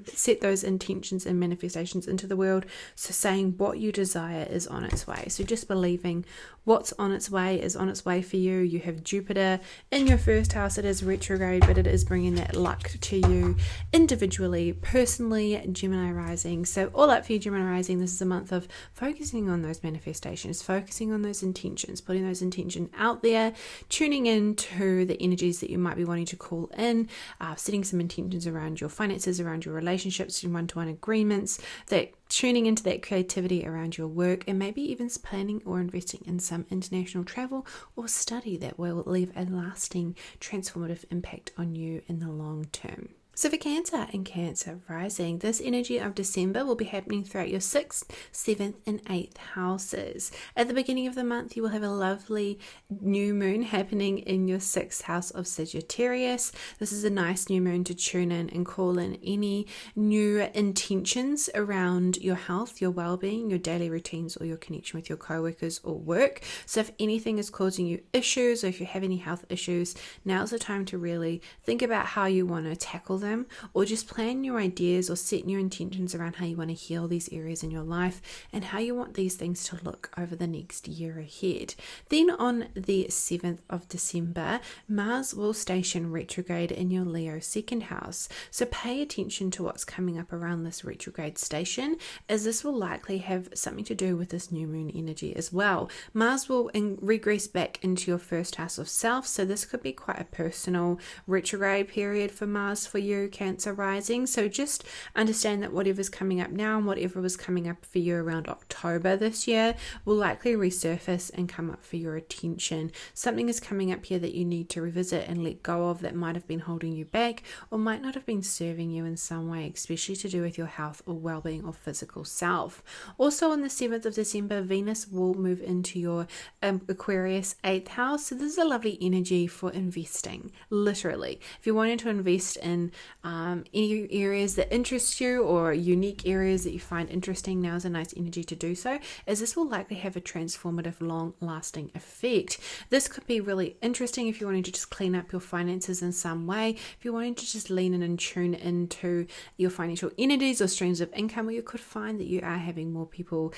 set those intentions and manifestations into the world. So saying what you desire is on its way. So just believing what's on its way is on its way for you. You have Jupiter in your first house. It is retrograde, but it is bringing that luck to you individually, personally, Gemini rising. So all up for you, Gemini rising. This is a month of focusing on those manifestations, focusing on those intentions, putting those intentions out there, tuning into the energies that you might be wanting to call in, setting some intentions around your finances, around your relationships, your one-to-one agreements, that tuning into that creativity around your work, and maybe even planning or investing in some international travel or study that will leave a lasting transformative impact on you in the long term. So for Cancer and Cancer rising, this energy of December will be happening throughout your 6th, 7th and 8th houses. At the beginning of the month, you will have a lovely new moon happening in your 6th house of Sagittarius. This is a nice new moon to tune in and call in any new intentions around your health, your well-being, your daily routines, or your connection with your co-workers or work. So if anything is causing you issues, or if you have any health issues, now's the time to really think about how you want to tackle them, or just plan new ideas or set new intentions around how you want to heal these areas in your life and how you want these things to look over the next year ahead. Then on the 7th of December, Mars will station retrograde in your Leo 2nd house. So pay attention to what's coming up around this retrograde station, as this will likely have something to do with this new moon energy as well. Mars will regress back into your first house of self, so this could be quite a personal retrograde period for Mars for you, Cancer rising. So just understand that whatever's coming up now and whatever was coming up for you around October this year will likely resurface and come up for your attention. Something is coming up here that you need to revisit and let go of that might have been holding you back or might not have been serving you in some way, especially to do with your health or well-being or physical self. Also on the 7th of December, Venus will move into your Aquarius 8th house. So this is a lovely energy for investing, literally. If you're wanting to invest in any areas that interest you or unique areas that you find interesting, now is a nice energy to do so, as this will likely have a transformative, long-lasting effect. This could be really interesting if you're wanting to just clean up your finances in some way, if you're wanting to just lean in and tune into your financial entities or streams of income, or you could find that you are having more people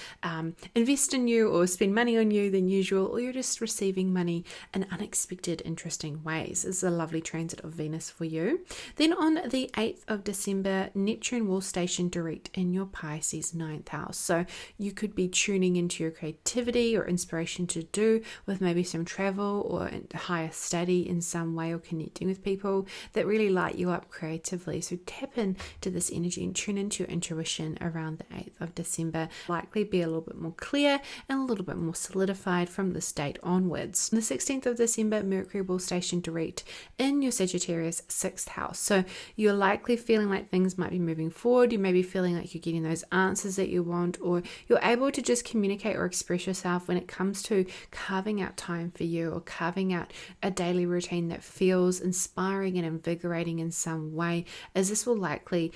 invest in you or spend money on you than usual, or you're just receiving money in unexpected, interesting ways. This is a lovely transit of Venus for you. Then on the 8th of December, Neptune will station direct in your Pisces 9th house. So you could be tuning into your creativity or inspiration to do with maybe some travel or higher study in some way, or connecting with people that really light you up creatively. So tap into this energy and tune into your intuition around the 8th of December. Likely be a little bit more clear and a little bit more solidified from this date onwards. On the 16th of December, Mercury will station direct in your Sagittarius 6th house. So you're likely feeling like things might be moving forward. You may be feeling like you're getting those answers that you want, or you're able to just communicate or express yourself when it comes to carving out time for you, or carving out a daily routine that feels inspiring and invigorating in some way, as this will likely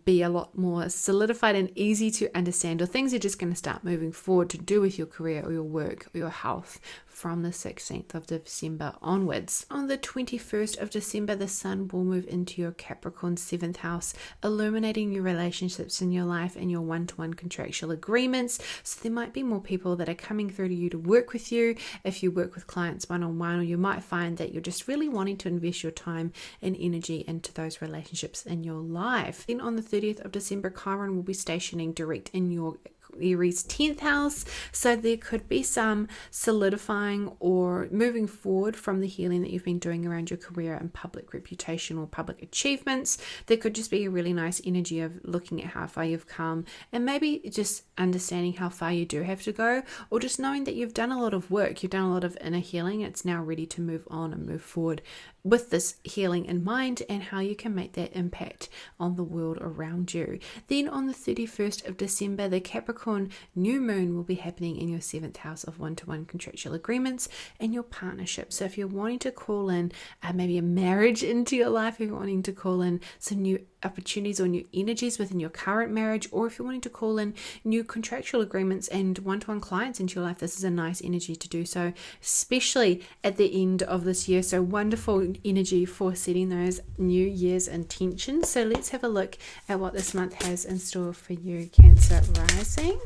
be a lot more solidified and easy to understand, or things are just going to start moving forward to do with your career or your work or your health from the 16th of December onwards. On the 21st of December, the Sun will move into your Capricorn 7th house, illuminating your relationships in your life and your one-to-one contractual agreements. So there might be more people that are coming through to you to work with you if you work with clients one-on-one, or you might find that you're just really wanting to invest your time and energy into those relationships in your life. Then on the 30th of December, Chiron will be stationing direct in your Aries 10th house, so there could be some solidifying or moving forward from the healing that you've been doing around your career and public reputation or public achievements. There could just be a really nice energy of looking at how far you've come, and maybe just understanding how far you do have to go, or just knowing that you've done a lot of work, you've done a lot of inner healing. It's now ready to move on and move forward with this healing in mind, and how you can make that impact on the world around you. Then on the 31st of December, the Capricorn new moon will be happening in your 7th house of one-to-one contractual agreements and your partnership. So if you're wanting to call in maybe a marriage into your life, if you're wanting to call in some new opportunities or new energies within your current marriage, or if you're wanting to call in new contractual agreements and one-to-one clients into your life, this is a nice energy to do so, especially at the end of this year. So wonderful energy for setting those New Year's intentions. So let's have a look at what this month has in store for you, Cancer rising.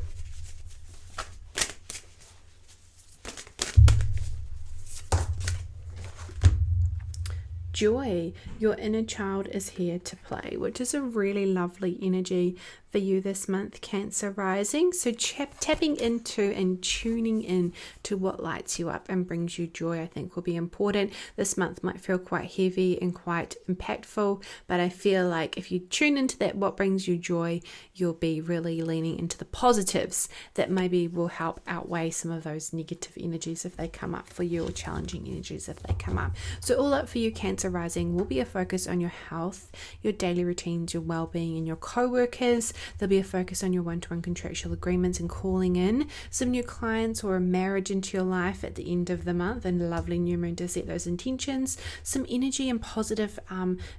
Joy, your inner child is here to play, which is a really lovely energy for you this month, Cancer rising. So tapping into and tuning in to what lights you up and brings you joy, I think will be important. This month might feel quite heavy and quite impactful, but I feel like if you tune into that, what brings you joy, you'll be really leaning into the positives that maybe will help outweigh some of those negative energies if they come up for you, or challenging energies if they come up. So all up for you, Cancer rising, will be a focus on your health, your daily routines, your well-being, and your co-workers. There'll be a focus on your one-to-one contractual agreements and calling in some new clients or a marriage into your life at the end of the month, and a lovely new moon to set those intentions. Some energy and positive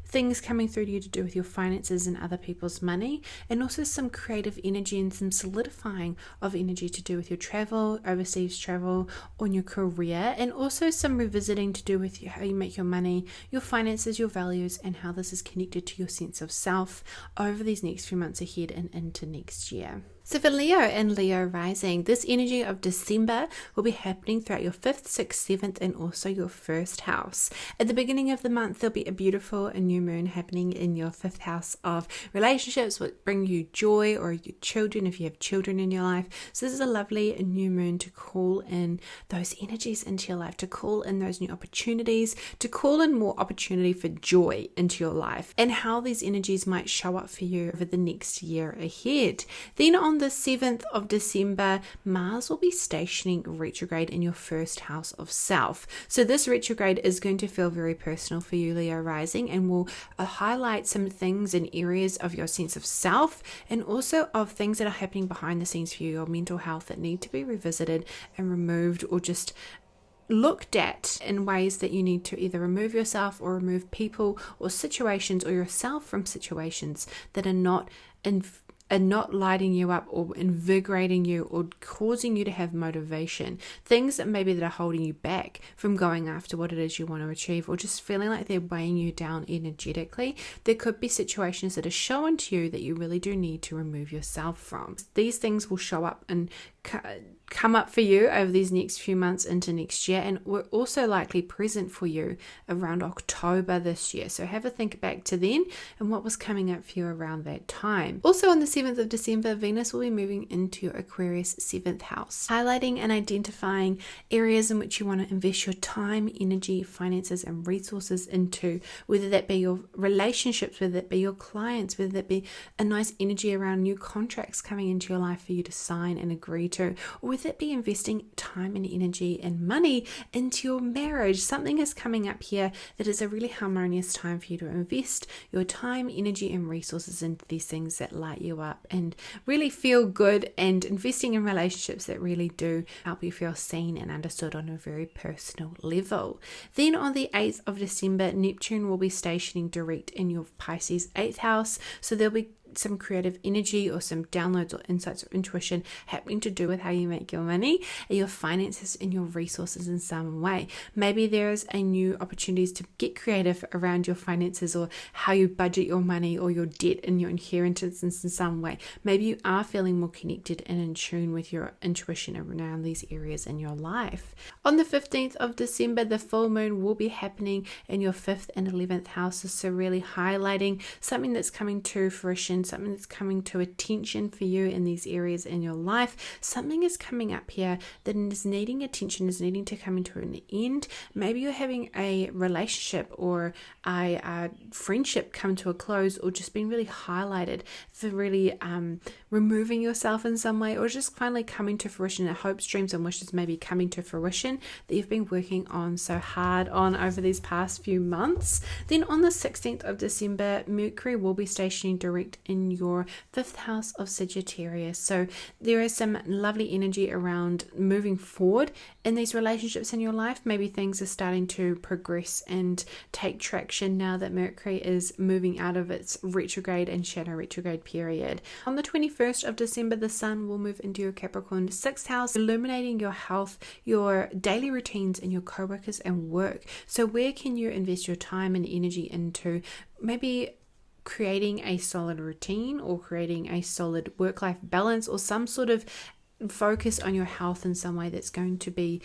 things coming through to you to do with your finances and other people's money, and also some creative energy and some solidifying of energy to do with your travel, overseas travel, on your career, and also some revisiting to do with how you make your money, your finances, your values, and how this is connected to your sense of self over these next few months ahead and into next year. So for Leo and Leo rising, this energy of December will be happening throughout your 5th, 6th, 7th, and also your 1st house. At the beginning of the month, there'll be a beautiful new moon happening in your 5th house of relationships, which bring you joy, or your children if you have children in your life. So this is a lovely new moon to call in those energies into your life, to call in those new opportunities, to call in more opportunity for joy into your life, and how these energies might show up for you over the next year ahead. Then on the 7th of December, Mars will be stationing retrograde in your 1st house of self. So this retrograde is going to feel very personal for you, Leo rising, and will highlight some things in areas of your sense of self, and also of things that are happening behind the scenes for you, your mental health, that need to be revisited and removed, or just looked at in ways that you need to either remove yourself or remove people or situations, or yourself from situations that are not lighting you up or invigorating you or causing you to have motivation. Things that maybe that are holding you back from going after what it is you want to achieve, or just feeling like they're weighing you down energetically. There could be situations that are shown to you that you really do need to remove yourself from. These things will show up and come up for you over these next few months into next year, and we're also likely present for you around October this year. So have a think back to then and what was coming up for you around that time. Also on the 7th of December, Venus will be moving into your Aquarius 7th house, highlighting and identifying areas in which you want to invest your time, energy, finances, and resources into, whether that be your relationships, whether that be your clients, whether that be a nice energy around new contracts coming into your life for you to sign and agree to, or whether it be investing time and energy and money into your marriage. Something is coming up here that is a really harmonious time for you to invest your time, energy, and resources into these things that light you up and really feel good, and investing in relationships that really do help you feel seen and understood on a very personal level. Then on the 8th of December, Neptune will be stationing direct in your Pisces 8th house. So there'll be some creative energy or some downloads or insights or intuition happening to do with how you make your money, your finances, and your resources in some way. Maybe there's a new opportunities to get creative around your finances, or how you budget your money or your debt and your inheritance in some way. Maybe you are feeling more connected and in tune with your intuition around these areas in your life. On the 15th of December, the full moon will be happening in your 5th and 11th houses, so really highlighting something that's coming to fruition, something that's coming to attention for you in these areas in your life. Something is coming up here that is needing attention, is needing to come into an end. Maybe you're having a relationship or a friendship come to a close, or just being really highlighted for really removing yourself in some way, or just finally coming to fruition. Hopes, dreams, and wishes maybe coming to fruition that you've been working on so hard on over these past few months. Then on the 16th of December, Mercury will be stationing direct in your 5th house of Sagittarius. So there is some lovely energy around moving forward in these relationships in your life. Maybe things are starting to progress and take traction now that Mercury is moving out of its retrograde and shadow retrograde period. On the 21st of December, the Sun will move into your Capricorn 6th house, illuminating your health, your daily routines, and your co-workers and work. So where can you invest your time and energy into? Maybe creating a solid routine or creating a solid work-life balance, or some sort of focus on your health in some way that's going to be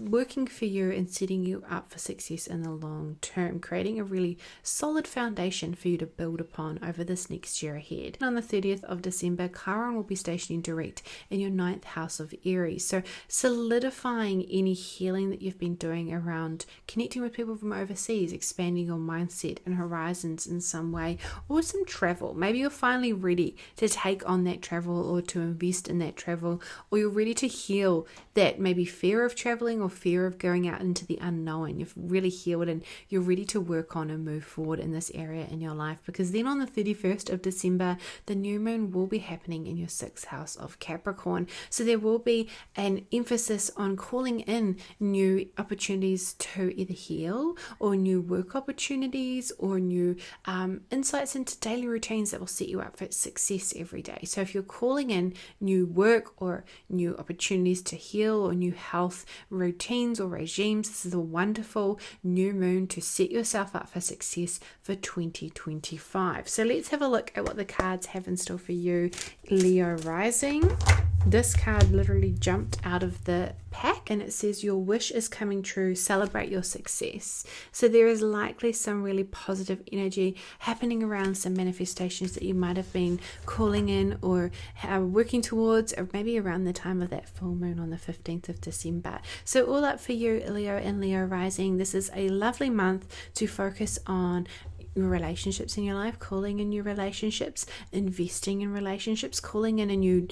working for you and setting you up for success in the long term, creating a really solid foundation for you to build upon over this next year ahead. And on the 30th of December, Chiron will be stationing direct in your 9th house of Aries, so solidifying any healing that you've been doing around connecting with people from overseas, expanding your mindset and horizons in some way, or some travel. Maybe you're finally ready to take on that travel or to invest in that travel, or you're ready to heal that maybe fear of traveling or fear of going out into the unknown. You've really healed and you're ready to work on and move forward in this area in your life, because then on the 31st of December, the new moon will be happening in your 6th house of Capricorn. So there will be an emphasis on calling in new opportunities to either heal, or new work opportunities, or new insights into daily routines that will set you up for success every day. So if you're calling in new work or new opportunities to heal or new health routines or regimes, this is a wonderful new moon to set yourself up for success for 2025. So let's have a look at what the cards have in store for you, Leo rising. This card literally jumped out of the pack and it says your wish is coming true, celebrate your success. So there is likely some really positive energy happening around some manifestations that you might have been calling in or working towards, or maybe around the time of that full moon on the 15th of December. So all up for you, Leo and Leo rising. This is a lovely month to focus on your relationships in your life, calling in new relationships, investing in relationships, calling in a new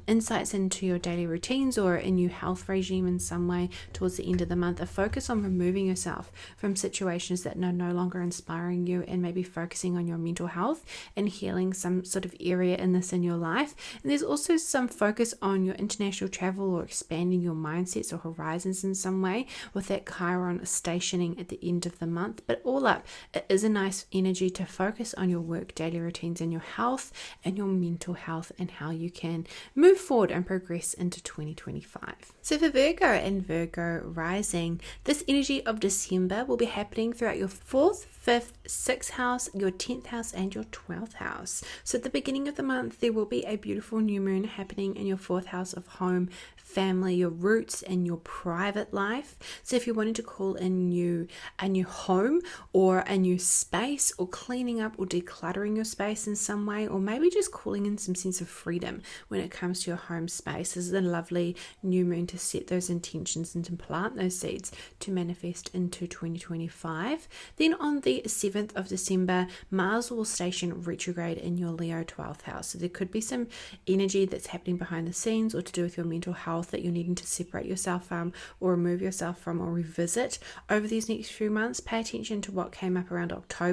insights into your daily routines or a new health regime in some way towards the end of the month. A focus on removing yourself from situations that are no longer inspiring you, and maybe focusing on your mental health and healing some sort of area in this in your life. And there's also some focus on your international travel or expanding your mindsets or horizons in some way with that Chiron stationing at the end of the month. But all up, it is a nice energy to focus on your work, daily routines, and your health and your mental health, and how you can move forward and progress into 2025. So for Virgo and Virgo rising, this energy of December will be happening throughout your 4th, 5th, 6th house, your 10th house, and your 12th house. So at the beginning of the month, there will be a beautiful new moon happening in your 4th house of home, family, your roots, and your private life. So if you're wanting to call in a new home or a new space, or cleaning up or decluttering your space in some way, or maybe just calling in some sense of freedom when it comes to your home space, this is a lovely new moon to set those intentions and to plant those seeds to manifest into 2025. Then on the 7th of December, Mars will station retrograde in your Leo 12th house. So there could be some energy that's happening behind the scenes or to do with your mental health that you're needing to separate yourself from or remove yourself from or revisit over these next few months. Pay attention to what came up around October,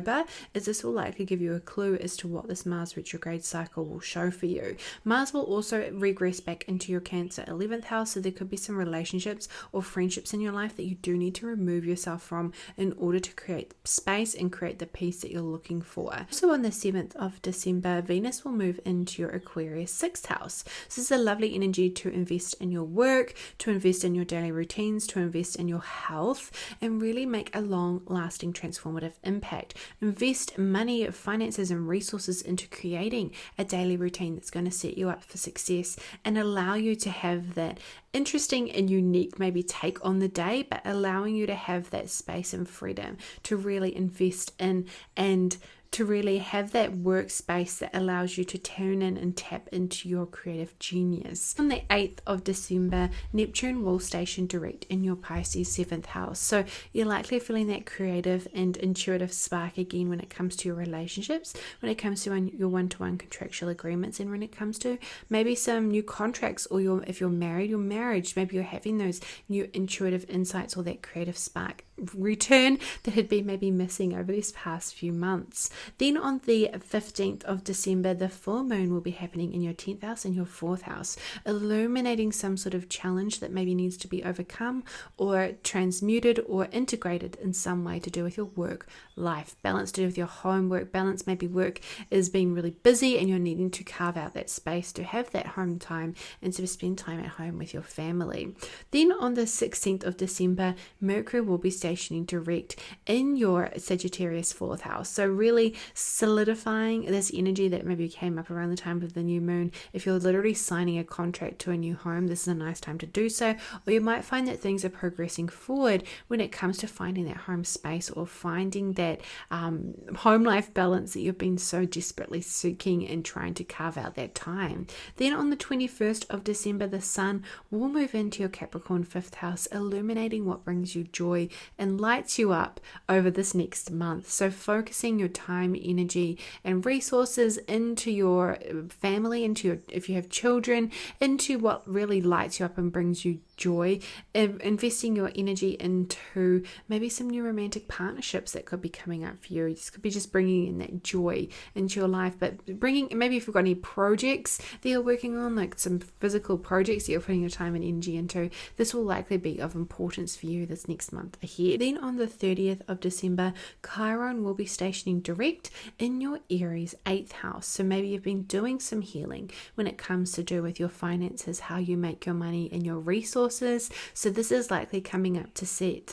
as this will likely give you a clue as to what this Mars retrograde cycle will show for you. Mars will also regress back into your Cancer 11th house, so there could be some relationships or friendships in your life that you do need to remove yourself from in order to create space and create the peace that you're looking for. So on the 7th of December, Venus will move into your Aquarius 6th house. So this is a lovely energy to invest in your work, to invest in your daily routines, to invest in your health, and really make a long-lasting transformative impact. Invest money, finances, and resources into creating a daily routine that's going to set you up for success and allow you to have that interesting and unique maybe take on the day, but allowing you to have that space and freedom to really invest in and to really have that workspace that allows you to tune in and tap into your creative genius. On the 8th of December, Neptune will station direct in your Pisces 7th house. So you're likely feeling that creative and intuitive spark again when it comes to your relationships, when it comes to your one-to-one contractual agreements, and when it comes to maybe some new contracts, or if you're married, your marriage, maybe you're having those new intuitive insights or that creative spark return that had been maybe missing over these past few months. Then on the 15th of December, the full moon will be happening in your 10th house and your 4th house, illuminating some sort of challenge that maybe needs to be overcome or transmuted or integrated in some way to do with your work-life balance, to do with your homework balance. Maybe work is being really busy and you're needing to carve out that space to have that home time and to spend time at home with your family. Then on the 16th of December, Mercury will be stationing direct in your Sagittarius 4th house. So really solidifying this energy that maybe came up around the time of the new moon. If you're literally signing a contract to a new home, this is a nice time to do so. Or you might find that things are progressing forward when it comes to finding that home space or finding that home life balance that you've been so desperately seeking and trying to carve out that time. Then on the 21st of December, the sun will move into your Capricorn 5th house, illuminating what brings you joy and lights you up over this next month. So focusing your time, energy, and resources into your family, into your, if you have children, into what really lights you up and brings you joy, investing your energy into maybe some new romantic partnerships that could be coming up for you. This could be just bringing in that joy into your life, but bringing, maybe if you've got any projects that you're working on, like some physical projects that you're putting your time and energy into, this will likely be of importance for you this next month ahead. Then on the 30th of December, Chiron will be stationing direct in your Aries 8th house. So maybe you've been doing some healing when it comes to do with your finances, how you make your money and your resources. So this is likely coming up to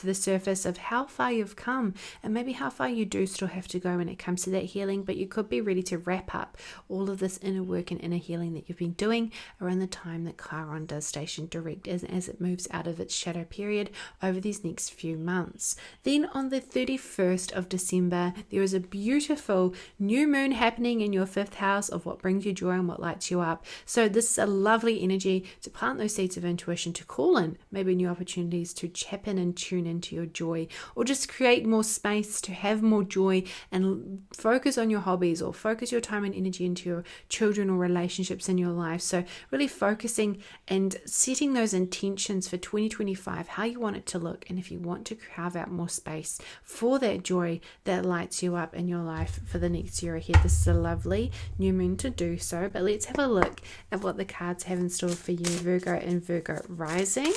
the surface of how far you've come and maybe how far you do still have to go when it comes to that healing, but you could be ready to wrap up all of this inner work and inner healing that you've been doing around the time that Chiron does station direct as it moves out of its shadow period over these next few months. Then on the 31st of December, there is a beautiful new moon happening in your 5th house of what brings you joy and what lights you up. So this is a lovely energy to plant those seeds of intuition, to call in maybe new opportunities to chap in and tune into your joy, or just create more space to have more joy and focus on your hobbies or focus your time and energy into your children or relationships in your life. So really focusing and setting those intentions for 2025, how you want it to look, and if you want to carve out more space for that joy that lights you up in your life for the next year ahead. This is a lovely new moon to do so. But let's have a look at what the cards have in store for you, Virgo and Virgo rising.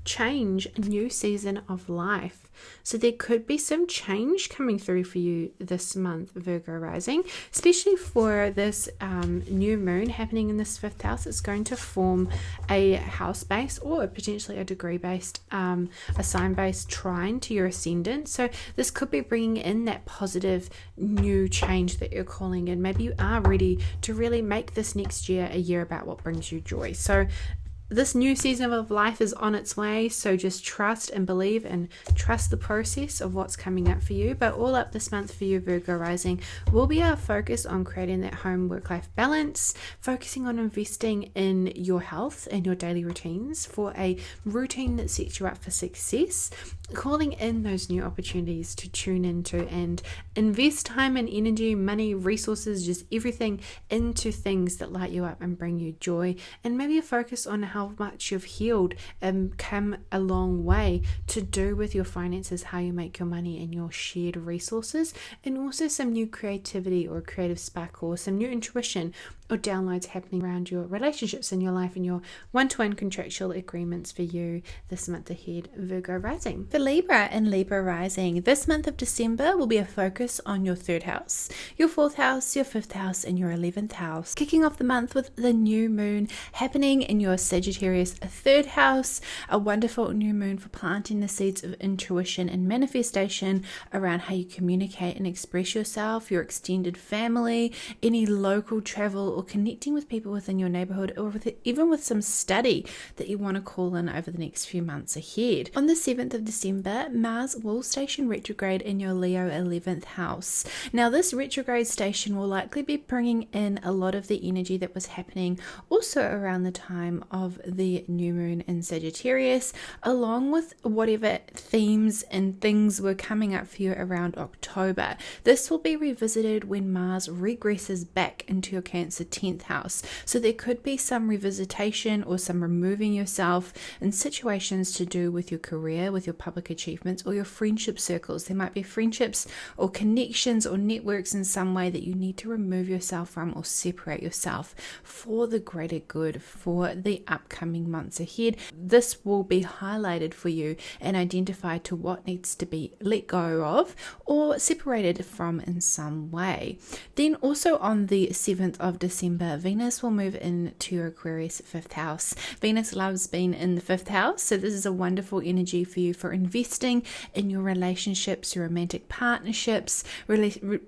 Change, a new season of life. So there could be some change coming through for you this month, Virgo rising, especially for this new moon happening in this 5th house. It's going to form a house base or potentially a degree based, a sign based trine to your ascendant. So this could be bringing in that positive new change that you're calling in. Maybe you are ready to really make this next year a year about what brings you joy. So this new season of life is on its way, so just trust and believe and trust the process of what's coming up for you. But all up this month for you, Virgo rising, will be our focus on creating that home work-life balance, focusing on investing in your health and your daily routines for a routine that sets you up for success, calling in those new opportunities to tune into and invest time and energy, money, resources, just everything into things that light you up and bring you joy. And maybe a focus on how much you've healed and come a long way to do with your finances, how you make your money and your shared resources, and also some new creativity or creative spark or some new intuition or downloads happening around your relationships in your life and your one-to-one contractual agreements for you this month ahead, Virgo rising. For Libra and Libra rising, this month of December will be a focus on your 3rd house, your 4th house, your 5th house, and your 11th house. Kicking off the month with the new moon happening in your Sagittarius 3rd house, a wonderful new moon for planting the seeds of intuition and manifestation around how you communicate and express yourself, your extended family, any local travel, or connecting with people within your neighborhood, or even with some study that you want to call in over the next few months ahead. On the 7th of December, Mars will station retrograde in your Leo 11th house. Now this retrograde station will likely be bringing in a lot of the energy that was happening also around the time of of the new moon in Sagittarius, along with whatever themes and things were coming up for you around October. This will be revisited when Mars regresses back into your Cancer 10th house. So there could be some revisitation or some removing yourself in situations to do with your career, with your public achievements, or your friendship circles. There might be friendships or connections or networks in some way that you need to remove yourself from or separate yourself for the greater good for the upcoming months ahead. This will be highlighted for you and identified to what needs to be let go of or separated from in some way. Then also on the 7th of December, Venus will move into your Aquarius 5th house. Venus loves being in the 5th house, so this is a wonderful energy for you for investing in your relationships, your romantic partnerships,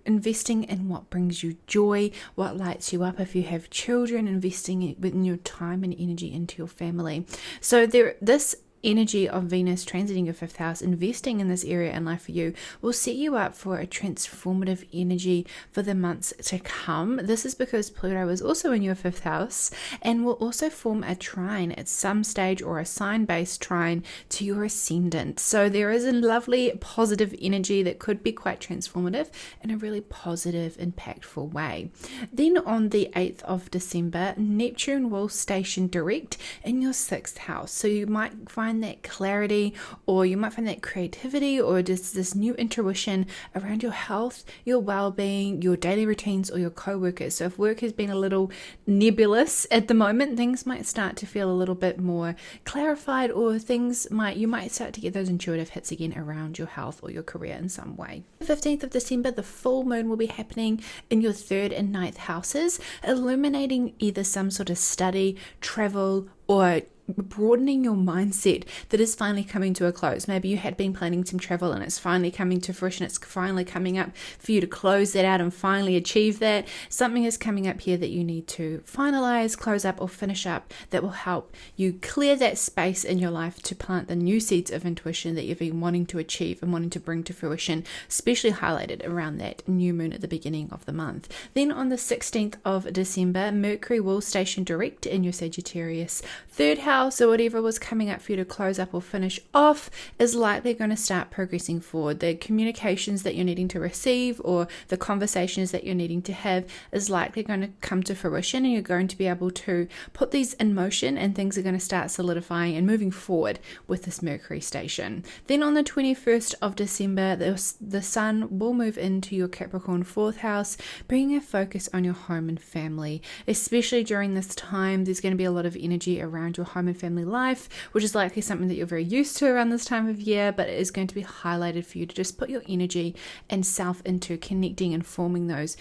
investing in what brings you joy, what lights you up if you have children, investing in your time and energy into your family. So this energy of Venus transiting your 5th house, investing in this area in life for you, will set you up for a transformative energy for the months to come. This is because Pluto is also in your 5th house and will also form a trine at some stage, or a sign-based trine to your ascendant. So there is a lovely positive energy that could be quite transformative in a really positive, impactful way. Then on the 8th of December, Neptune will station direct in your 6th house. So you might find that clarity, or you might find that creativity, or just this new intuition around your health, your well-being, your daily routines, or your co-workers. So if work has been a little nebulous at the moment, things might start to feel a little bit more clarified, or you might start to get those intuitive hits again around your health or your career in some way. The 15th of December, the full moon will be happening in your 3rd and 9th houses, illuminating either some sort of study, travel, or broadening your mindset that is finally coming to a close. Maybe you had been planning some travel and it's finally coming to fruition. It's finally coming up for you to close that out and finally achieve that. Something is coming up here that you need to finalize, close up, or finish up that will help you clear that space in your life to plant the new seeds of intuition that you've been wanting to achieve and wanting to bring to fruition, especially highlighted around that new moon at the beginning of the month. Then on the 16th of December, Mercury will station direct in your Sagittarius 3rd house. So whatever was coming up for you to close up or finish off is likely going to start progressing forward. The communications that you're needing to receive, or the conversations that you're needing to have, is likely going to come to fruition, and you're going to be able to put these in motion, and things are going to start solidifying and moving forward with this Mercury station. Then on the 21st of December, the Sun will move into your Capricorn 4th house, bringing a focus on your home and family. Especially during this time, there's going to be a lot of energy around your home and family life, which is likely something that you're very used to around this time of year, but it is going to be highlighted for you to just put your energy and self into connecting and forming those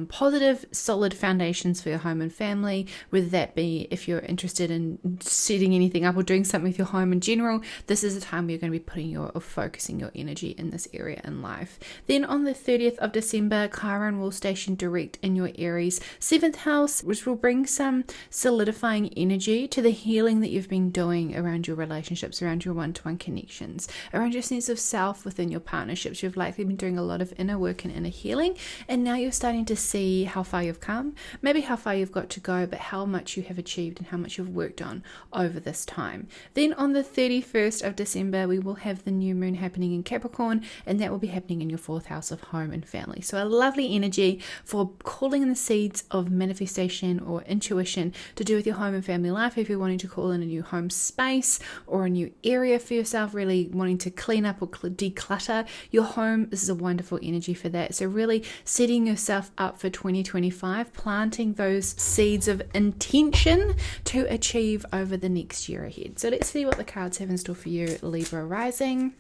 positive, solid foundations for your home and family, whether that be if you're interested in setting anything up or doing something with your home in general. This is a time where you're going to be putting or focusing your energy in this area in life. Then on the 30th of December, Chiron will station direct in your Aries 7th house, which will bring some solidifying energy to the healing that you've been doing around your relationships, around your one-to-one connections, around your sense of self within your partnerships. You've likely been doing a lot of inner work and inner healing, and now you're starting to see how far you've come, maybe how far you've got to go, but how much you have achieved and how much you've worked on over this time. Then on the 31st of December, we will have the new moon happening in Capricorn, and that will be happening in your 4th house of home and family. So a lovely energy for calling in the seeds of manifestation or intuition to do with your home and family life. If you're wanting to call in a new home space or a new area for yourself, really wanting to clean up or declutter your home, this is a wonderful energy for that. So really setting yourself up for 2025, planting those seeds of intention to achieve over the next year ahead. So let's see what the cards have in store for you, Libra rising.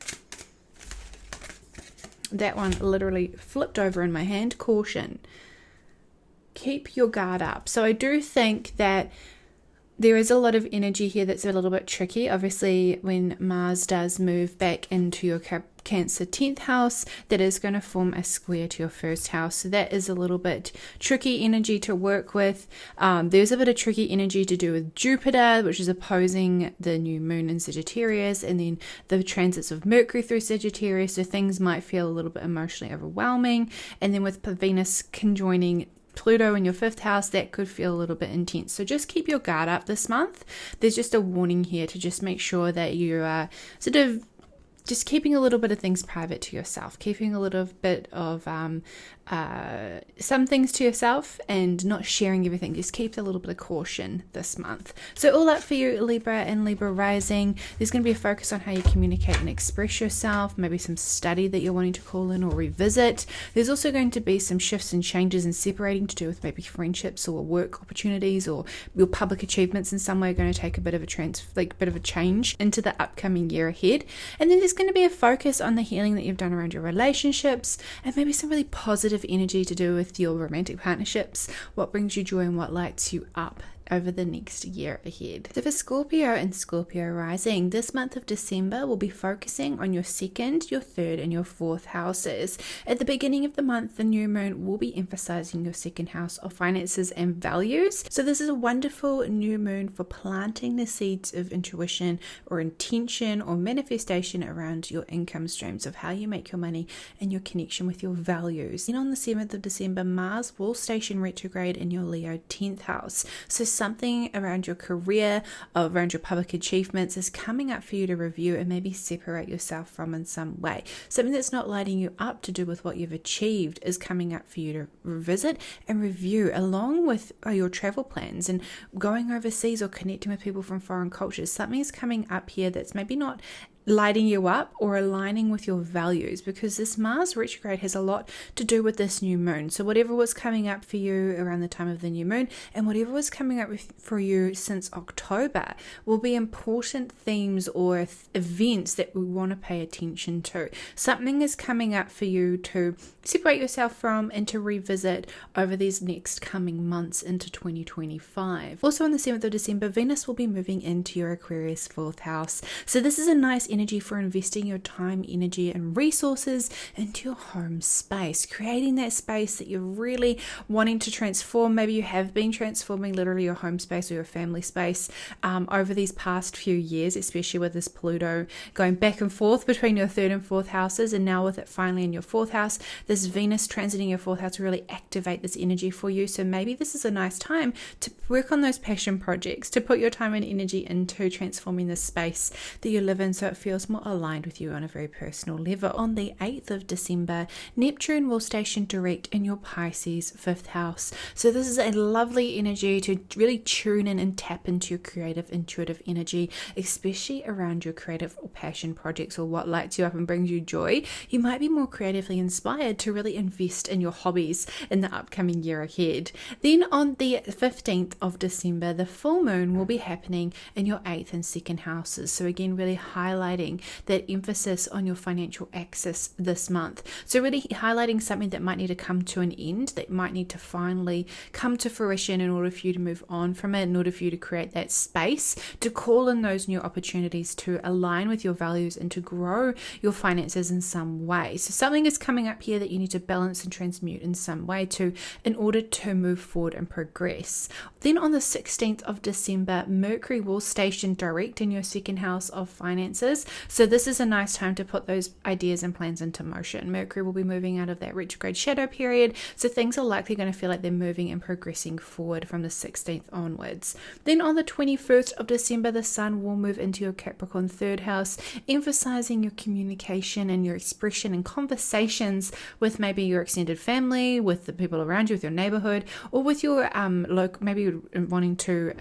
That one literally flipped over in my hand. Caution. Keep your guard up. So I do think that there is a lot of energy here that's a little bit tricky. Obviously, when Mars does move back into your Cancer 10th house, that is going to form a square to your 1st house. So that is a little bit tricky energy to work with. There's a bit of tricky energy to do with Jupiter, which is opposing the new moon in Sagittarius, and then the transits of Mercury through Sagittarius. So things might feel a little bit emotionally overwhelming. And then with Venus conjoining Pluto in your 5th house, that could feel a little bit intense. So just keep your guard up this month. There's just a warning here to just make sure that you are sort of just keeping a little bit of things private to yourself, keeping a little bit of some things to yourself and not sharing everything. Just keep a little bit of caution this month. So all up for you, Libra and Libra rising. There's going to be a focus on how you communicate and express yourself, maybe some study that you're wanting to call in or revisit. There's also going to be some shifts and changes and separating to do with maybe friendships or work opportunities, or your public achievements in some way are going to take a bit of a change into the upcoming year ahead. And then there's going to be a focus on the healing that you've done around your relationships, and maybe some really positive energy to do with your romantic partnerships, what brings you joy and what lights you up over the next year ahead. So for Scorpio and Scorpio rising, this month of December will be focusing on your 2nd, your 3rd and your 4th houses. At the beginning of the month, the new moon will be emphasizing your 2nd house of finances and values. So this is a wonderful new moon for planting the seeds of intuition or intention or manifestation around your income streams, of how you make your money and your connection with your values. Then on the 7th of December, Mars will station retrograde in your Leo 10th house. So something around your career, around your public achievements is coming up for you to review and maybe separate yourself from in some way. Something that's not lighting you up to do with what you've achieved is coming up for you to revisit and review, along with your travel plans and going overseas or connecting with people from foreign cultures. Something is coming up here that's maybe not lighting you up or aligning with your values, because this Mars retrograde has a lot to do with this new moon. So whatever was coming up for you around the time of the new moon, and whatever was coming up for you since October, will be important themes or events that we want to pay attention to. Something is coming up for you to separate yourself from and to revisit over these next coming months into 2025. Also on the 7th of December, Venus will be moving into your Aquarius 4th house. So this is a nice energy for investing your time, energy and resources into your home space, creating that space that you're really wanting to transform. Maybe you have been transforming literally your home space or your family space over these past few years, especially with this Pluto going back and forth between your 3rd and 4th houses, and now with it finally in your 4th house, this Venus transiting your 4th house to really activate this energy for you. So maybe this is a nice time to work on those passion projects, to put your time and energy into transforming the space that you live in so it feels more aligned with you on a very personal level. On the 8th of December, Neptune will station direct in your Pisces 5th house. So this is a lovely energy to really tune in and tap into your creative, intuitive energy, especially around your creative or passion projects or what lights you up and brings you joy. You might be more creatively inspired to really invest in your hobbies in the upcoming year ahead. Then on the 15th of December, the full moon will be happening in your 8th and 2nd houses. So again, really highlighting that emphasis on your financial axis this month. So really highlighting something that might need to come to an end, that might need to finally come to fruition in order for you to move on from it, in order for you to create that space to call in those new opportunities to align with your values and to grow your finances in some way. So something is coming up here that you need to balance and transmute in some way in order to move forward and progress. Then on the 16th of December, Mercury will station direct in your 2nd house of finances. So this is a nice time to put those ideas and plans into motion. Mercury will be moving out of that retrograde shadow period, so things are likely going to feel like they're moving and progressing forward from the 16th onwards. Then on the 21st of December, the Sun will move into your Capricorn 3rd house, emphasizing your communication and your expression and conversations with maybe your extended family, with the people around you, with your neighborhood, or with your maybe you're wanting to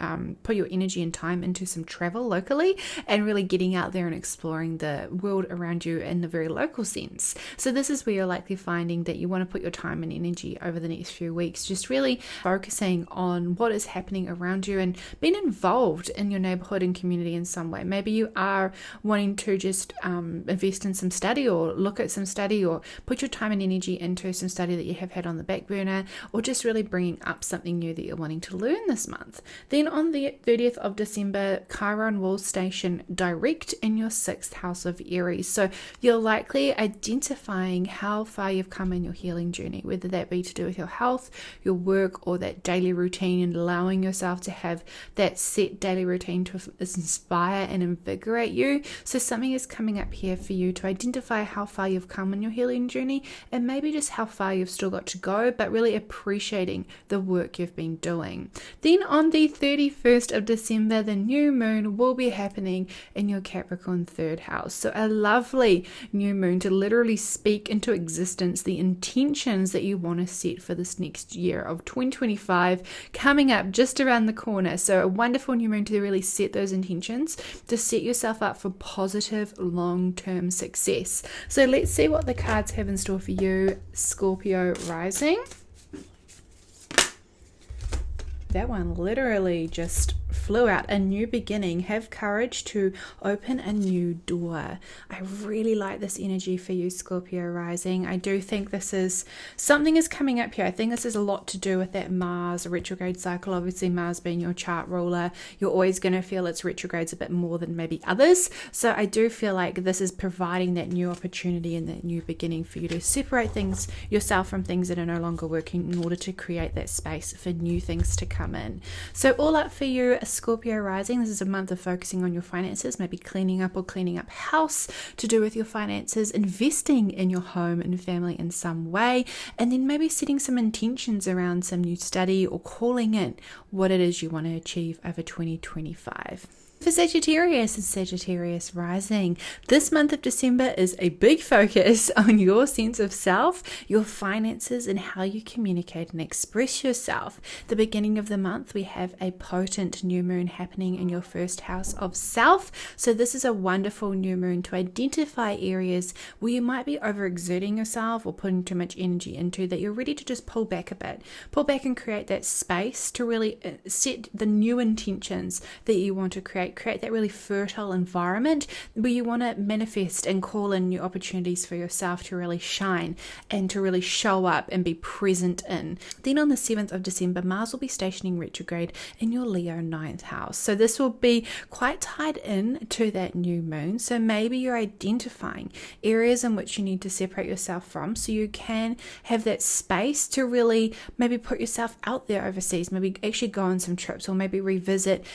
put your energy and time into some travel locally and really getting out there and exploring the world around you in the very local sense. So this is where you're likely finding that you want to put your time and energy over the next few weeks, just really focusing on what is happening around you and being involved in your neighborhood and community in some way. Maybe you are wanting to just invest in some study or look at some study or put your time and energy into some study that you have had on the back burner, or just really bringing up something new that you're wanting to learn this month. Then on the 30th of December, Chiron will station direct in your 6th house of Aries. So you're likely identifying how far you've come in your healing journey, whether that be to do with your health, your work, or that daily routine, and allowing yourself to have that set daily routine to inspire and invigorate you. So something is coming up here for you to identify how far you've come in your healing journey, and maybe just how far you've still got to go, but really appreciating the work you've been doing. Then on the 31st of December, the new moon will be happening in your Capricorn 3rd house. So a lovely new moon to literally speak into existence the intentions that you want to set for this next year of 2025 coming up just around the corner. So a wonderful new moon to really set those intentions, to set yourself up for positive long-term success. So let's see what the cards have in store for you, Scorpio rising. That one literally just flew out. A new beginning. Have courage to open a new door. I really like this energy for you, Scorpio rising. I do think this is something is coming up here. I think this is a lot to do with that Mars retrograde cycle. Obviously, Mars being your chart ruler, you're always going to feel its retrogrades a bit more than maybe others. So I do feel like this is providing that new opportunity and that new beginning for you to separate things yourself from things that are no longer working in order to create that space for new things to come in. So all up for you, Scorpio rising. This is a month of focusing on your finances, maybe cleaning up house to do with your finances, investing in your home and family in some way, and then maybe setting some intentions around some new study or calling in what it is you want to achieve over 2025. For Sagittarius and Sagittarius rising, this month of December is a big focus on your sense of self, your finances, and how you communicate and express yourself. The beginning of the month, we have a potent new moon happening in your 1st house of self. So this is a wonderful new moon to identify areas where you might be overexerting yourself or putting too much energy into, that you're ready to just pull back a bit. Pull back and create that space to really set the new intentions that you want to create that really fertile environment where you want to manifest and call in new opportunities for yourself to really shine and to really show up and be present in. Then on the 7th of December, Mars will be stationing retrograde in your Leo 9th house. So this will be quite tied in to that new moon. So maybe you're identifying areas in which you need to separate yourself from, so you can have that space to really maybe put yourself out there overseas, maybe actually go on some trips, or maybe revisit,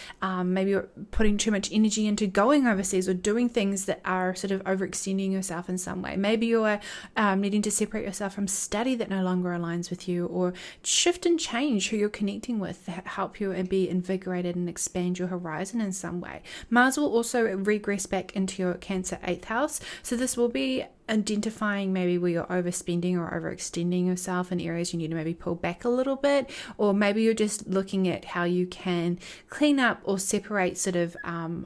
maybe you're putting too much energy into going overseas or doing things that are sort of overextending yourself in some way. Maybe you're needing to separate yourself from study that no longer aligns with you, or shift and change who you're connecting with to help you and be invigorated and expand your horizon in some way. Mars will also regress back into your Cancer 8th house. So this will be identifying maybe where you're overspending or overextending yourself in areas you need to maybe pull back a little bit, or maybe you're just looking at how you can clean up or separate sort of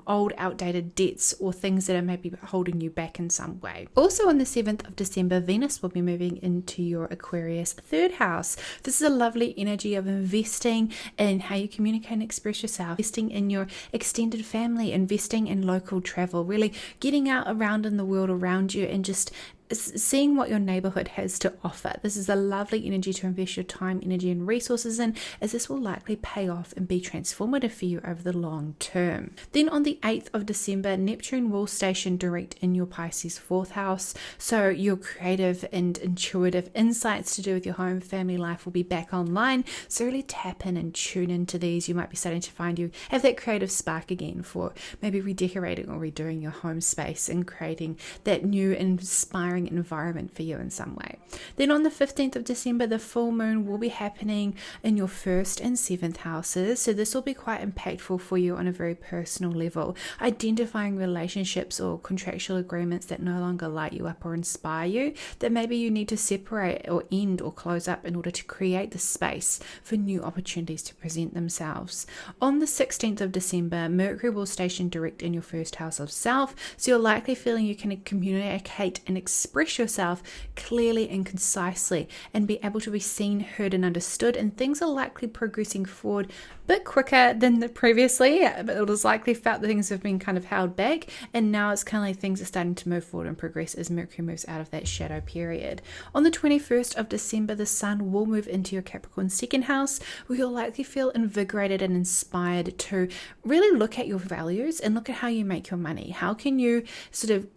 old outdated debts or things that are maybe holding you back in some way. Also on the 7th of December, Venus will be moving into your Aquarius 3rd house. This is a lovely energy of investing in how you communicate and express yourself, investing in your extended family, investing in local travel, really getting out around in the world around you and just seeing what your neighborhood has to offer. This is a lovely energy to invest your time, energy, and resources in, as this will likely pay off and be transformative for you over the long term. Then on the 8th of December, Neptune will station direct in your Pisces 4th house. So your creative and intuitive insights to do with your home, family life will be back online. So really tap in and tune into these. You might be starting to find you have that creative spark again for maybe redecorating or redoing your home space and creating that new inspiring environment for you in some way. Then on the 15th of December, the full moon will be happening in your 1st and 7th houses. So this will be quite impactful for you on a very personal level, identifying relationships or contractual agreements that no longer light you up or inspire you, that maybe you need to separate or end or close up in order to create the space for new opportunities to present themselves. On the 16th of December, Mercury will station direct in your 1st house of self. So you're likely feeling you can communicate and express express yourself clearly and concisely and be able to be seen, heard, and understood. And things are likely progressing forward a bit quicker than previously, but it was likely felt that things have been kind of held back, and now it's kind of like things are starting to move forward and progress as Mercury moves out of that shadow period. On the 21st of December, the Sun will move into your Capricorn second house, where you'll likely feel invigorated and inspired to really look at your values and look at how you make your money. How can you sort of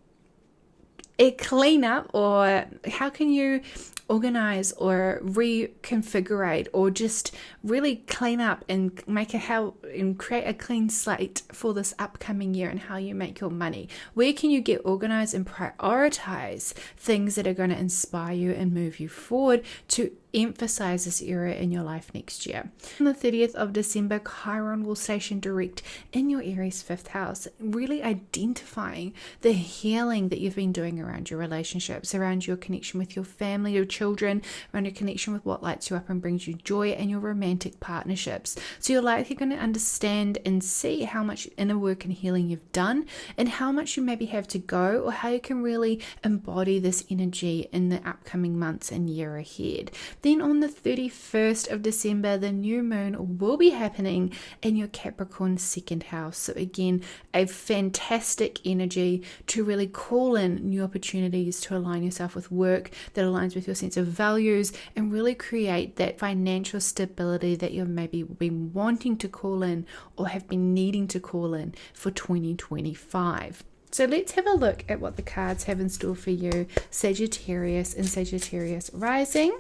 clean up, or how can you organize or reconfigurate, or just really clean up and create a clean slate for this upcoming year and how you make your money? Where can you get organized and prioritize things that are going to inspire you and move you forward to emphasize this area in your life next year? On the 30th of December, Chiron will station direct in your Aries 5th house, really identifying the healing that you've been doing around your relationships, around your connection with your family, your children, around your connection with what lights you up and brings you joy, and your romantic partnerships. So you're likely going to understand and see how much inner work and healing you've done, and how much you maybe have to go, or how you can really embody this energy in the upcoming months and year ahead. Then on the 31st of December, the new moon will be happening in your Capricorn second house. So again, a fantastic energy to really call in new opportunities, to align yourself with work that aligns with your sense of values, and really create that financial stability that you've maybe been wanting to call in or have been needing to call in for 2025. So let's have a look at what the cards have in store for you, Sagittarius and Sagittarius rising.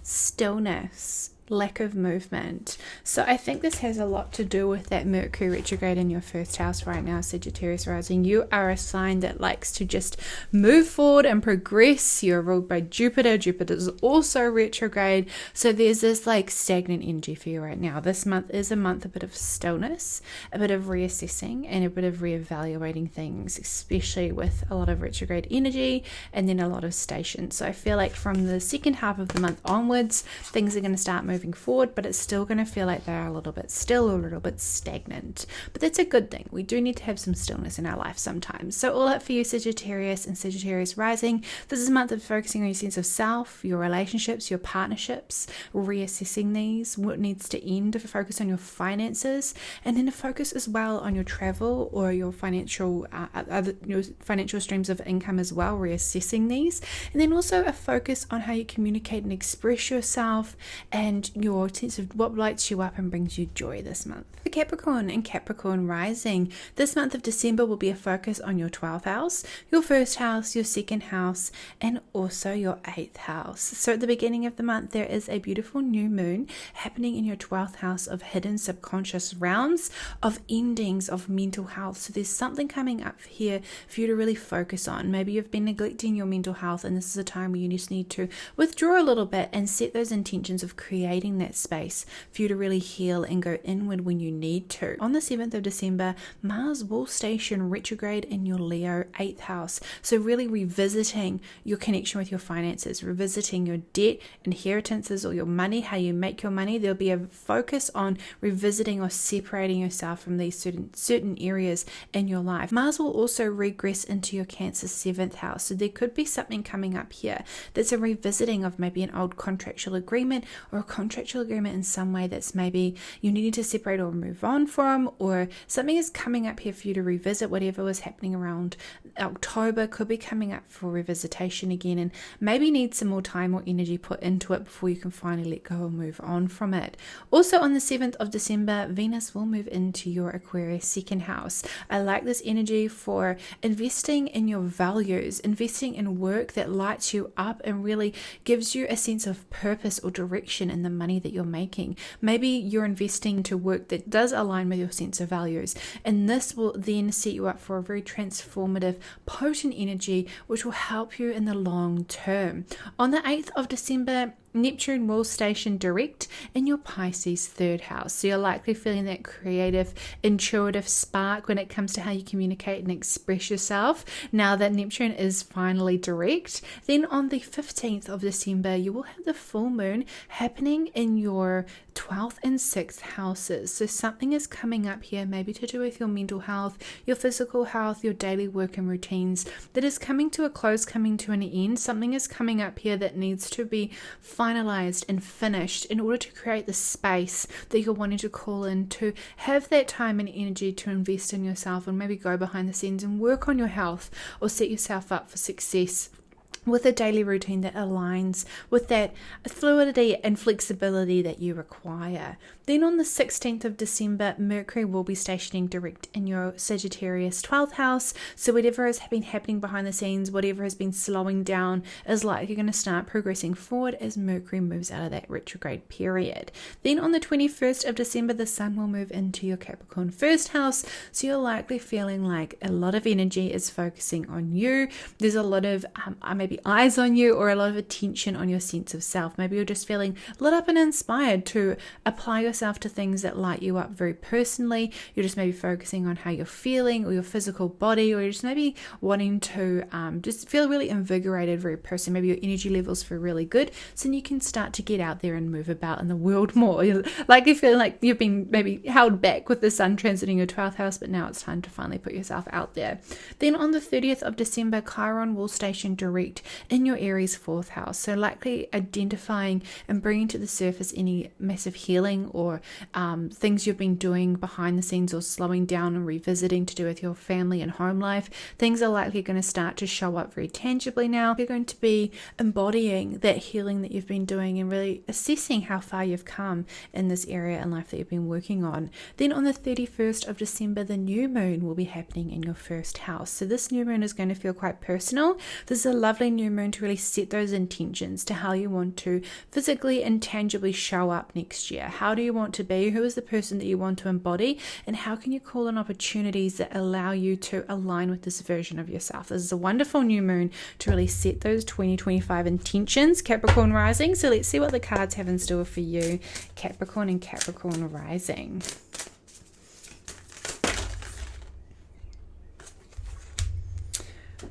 Stillness, lack of movement. So I think this has a lot to do with that Mercury retrograde in your first house right now, Sagittarius rising. You are a sign that likes to just move forward and progress. You're ruled by Jupiter. Jupiter is also retrograde. So there's this like stagnant energy for you right now. This month is a month, a bit of stillness, a bit of reassessing, and a bit of reevaluating things, especially with a lot of retrograde energy and then a lot of stations. So I feel like from the second half of the month onwards, things are going to start moving forward, but it's still going to feel like they're a little bit still, a little bit stagnant. But that's a good thing. We do need to have some stillness in our life sometimes. So all up for you, Sagittarius and Sagittarius rising. This is a month of focusing on your sense of self, your relationships, your partnerships, reassessing these, what needs to end, to focus on your finances, and then to focus as well on your travel or your financial your financial streams of income as well, reassessing these. And then also a focus on how you communicate and express yourself, and your sense of what lights you up and brings you joy this month. For Capricorn and Capricorn rising, this month of December will be a focus on your 12th house, your first house, your second house, and also your 8th house. So at the beginning of the month, there is a beautiful new moon happening in your 12th house of hidden subconscious realms, of endings, of mental health. So there's something coming up here for you to really focus on. Maybe you've been neglecting your mental health, and this is a time where you just need to withdraw a little bit and set those intentions of creating that space for you to really heal and go inward when you need to. On the 7th of December, Mars will station retrograde in your Leo 8th house. So really revisiting your connection with your finances, revisiting your debt, inheritances, or your money, how you make your money. There'll be a focus on revisiting or separating yourself from these certain areas in your life. Mars will also regress into your Cancer 7th house. So there could be something coming up here that's a revisiting of maybe an old contractual agreement, or a contractual agreement in some way that's maybe you needed to separate or move on from, or something is coming up here for you to revisit. Whatever was happening around October could be coming up for revisitation again, and maybe need some more time or energy put into it before you can finally let go and move on from it. Also on the 7th of December, Venus will move into your Aquarius second house. I like this energy for investing in your values, investing in work that lights you up and really gives you a sense of purpose or direction in the money that you're making. Maybe you're investing into work that does align with your sense of values, and this will then set you up for a very transformative, potent energy which will help you in the long term. On the 8th of December, Neptune will station direct in your Pisces 3rd house. So you're likely feeling that creative, intuitive spark when it comes to how you communicate and express yourself. Now that Neptune is finally direct, then on the 15th of December, you will have the full moon happening in your 12th and 6th houses. So something is coming up here, maybe to do with your mental health, your physical health, your daily work and routines, that is coming to a close, coming to an end. Something is coming up here that needs to be finalized and finished in order to create the space that you're wanting to call in, to have that time and energy to invest in yourself and maybe go behind the scenes and work on your health or set yourself up for success with a daily routine that aligns with that fluidity and flexibility that you require. Then on the 16th of December, Mercury will be stationing direct in your Sagittarius 12th house. So whatever has been happening behind the scenes, whatever has been slowing down, is likely going to start progressing forward as Mercury moves out of that retrograde period. Then on the 21st of December, the Sun will move into your Capricorn 1st house. So you're likely feeling like a lot of energy is focusing on you. There's a lot of maybe eyes on you, or a lot of attention on your sense of self. Maybe you're just feeling lit up and inspired to apply yourself to things that light you up very personally. You're just maybe focusing on how you're feeling or your physical body, or you're just maybe wanting to just feel really invigorated very personally. Maybe your energy levels feel really good, so then you can start to get out there and move about in the world more. You're like you feel like you've been maybe held back with the Sun transiting your 12th house, but now it's time to finally put yourself out there. Then on the 30th of December, Chiron will station direct in your Aries 4th house. So likely identifying and bringing to the surface any massive healing or things you've been doing behind the scenes, or slowing down and revisiting to do with your family and home life. Things are likely going to start to show up very tangibly now. You're going to be embodying that healing that you've been doing and really assessing how far you've come in this area in life that you've been working on. Then on the 31st of December, the new moon will be happening in your 1st house. So this new moon is going to feel quite personal. This is a lovely new moon to really set those intentions to how you want to physically and tangibly show up next year. How do you want to be? Who is the person that you want to embody? And how can you call on opportunities that allow you to align with this version of yourself? This is a wonderful new moon to really set those 2025 intentions, Capricorn rising. So let's see what the cards have in store for you, Capricorn and Capricorn rising.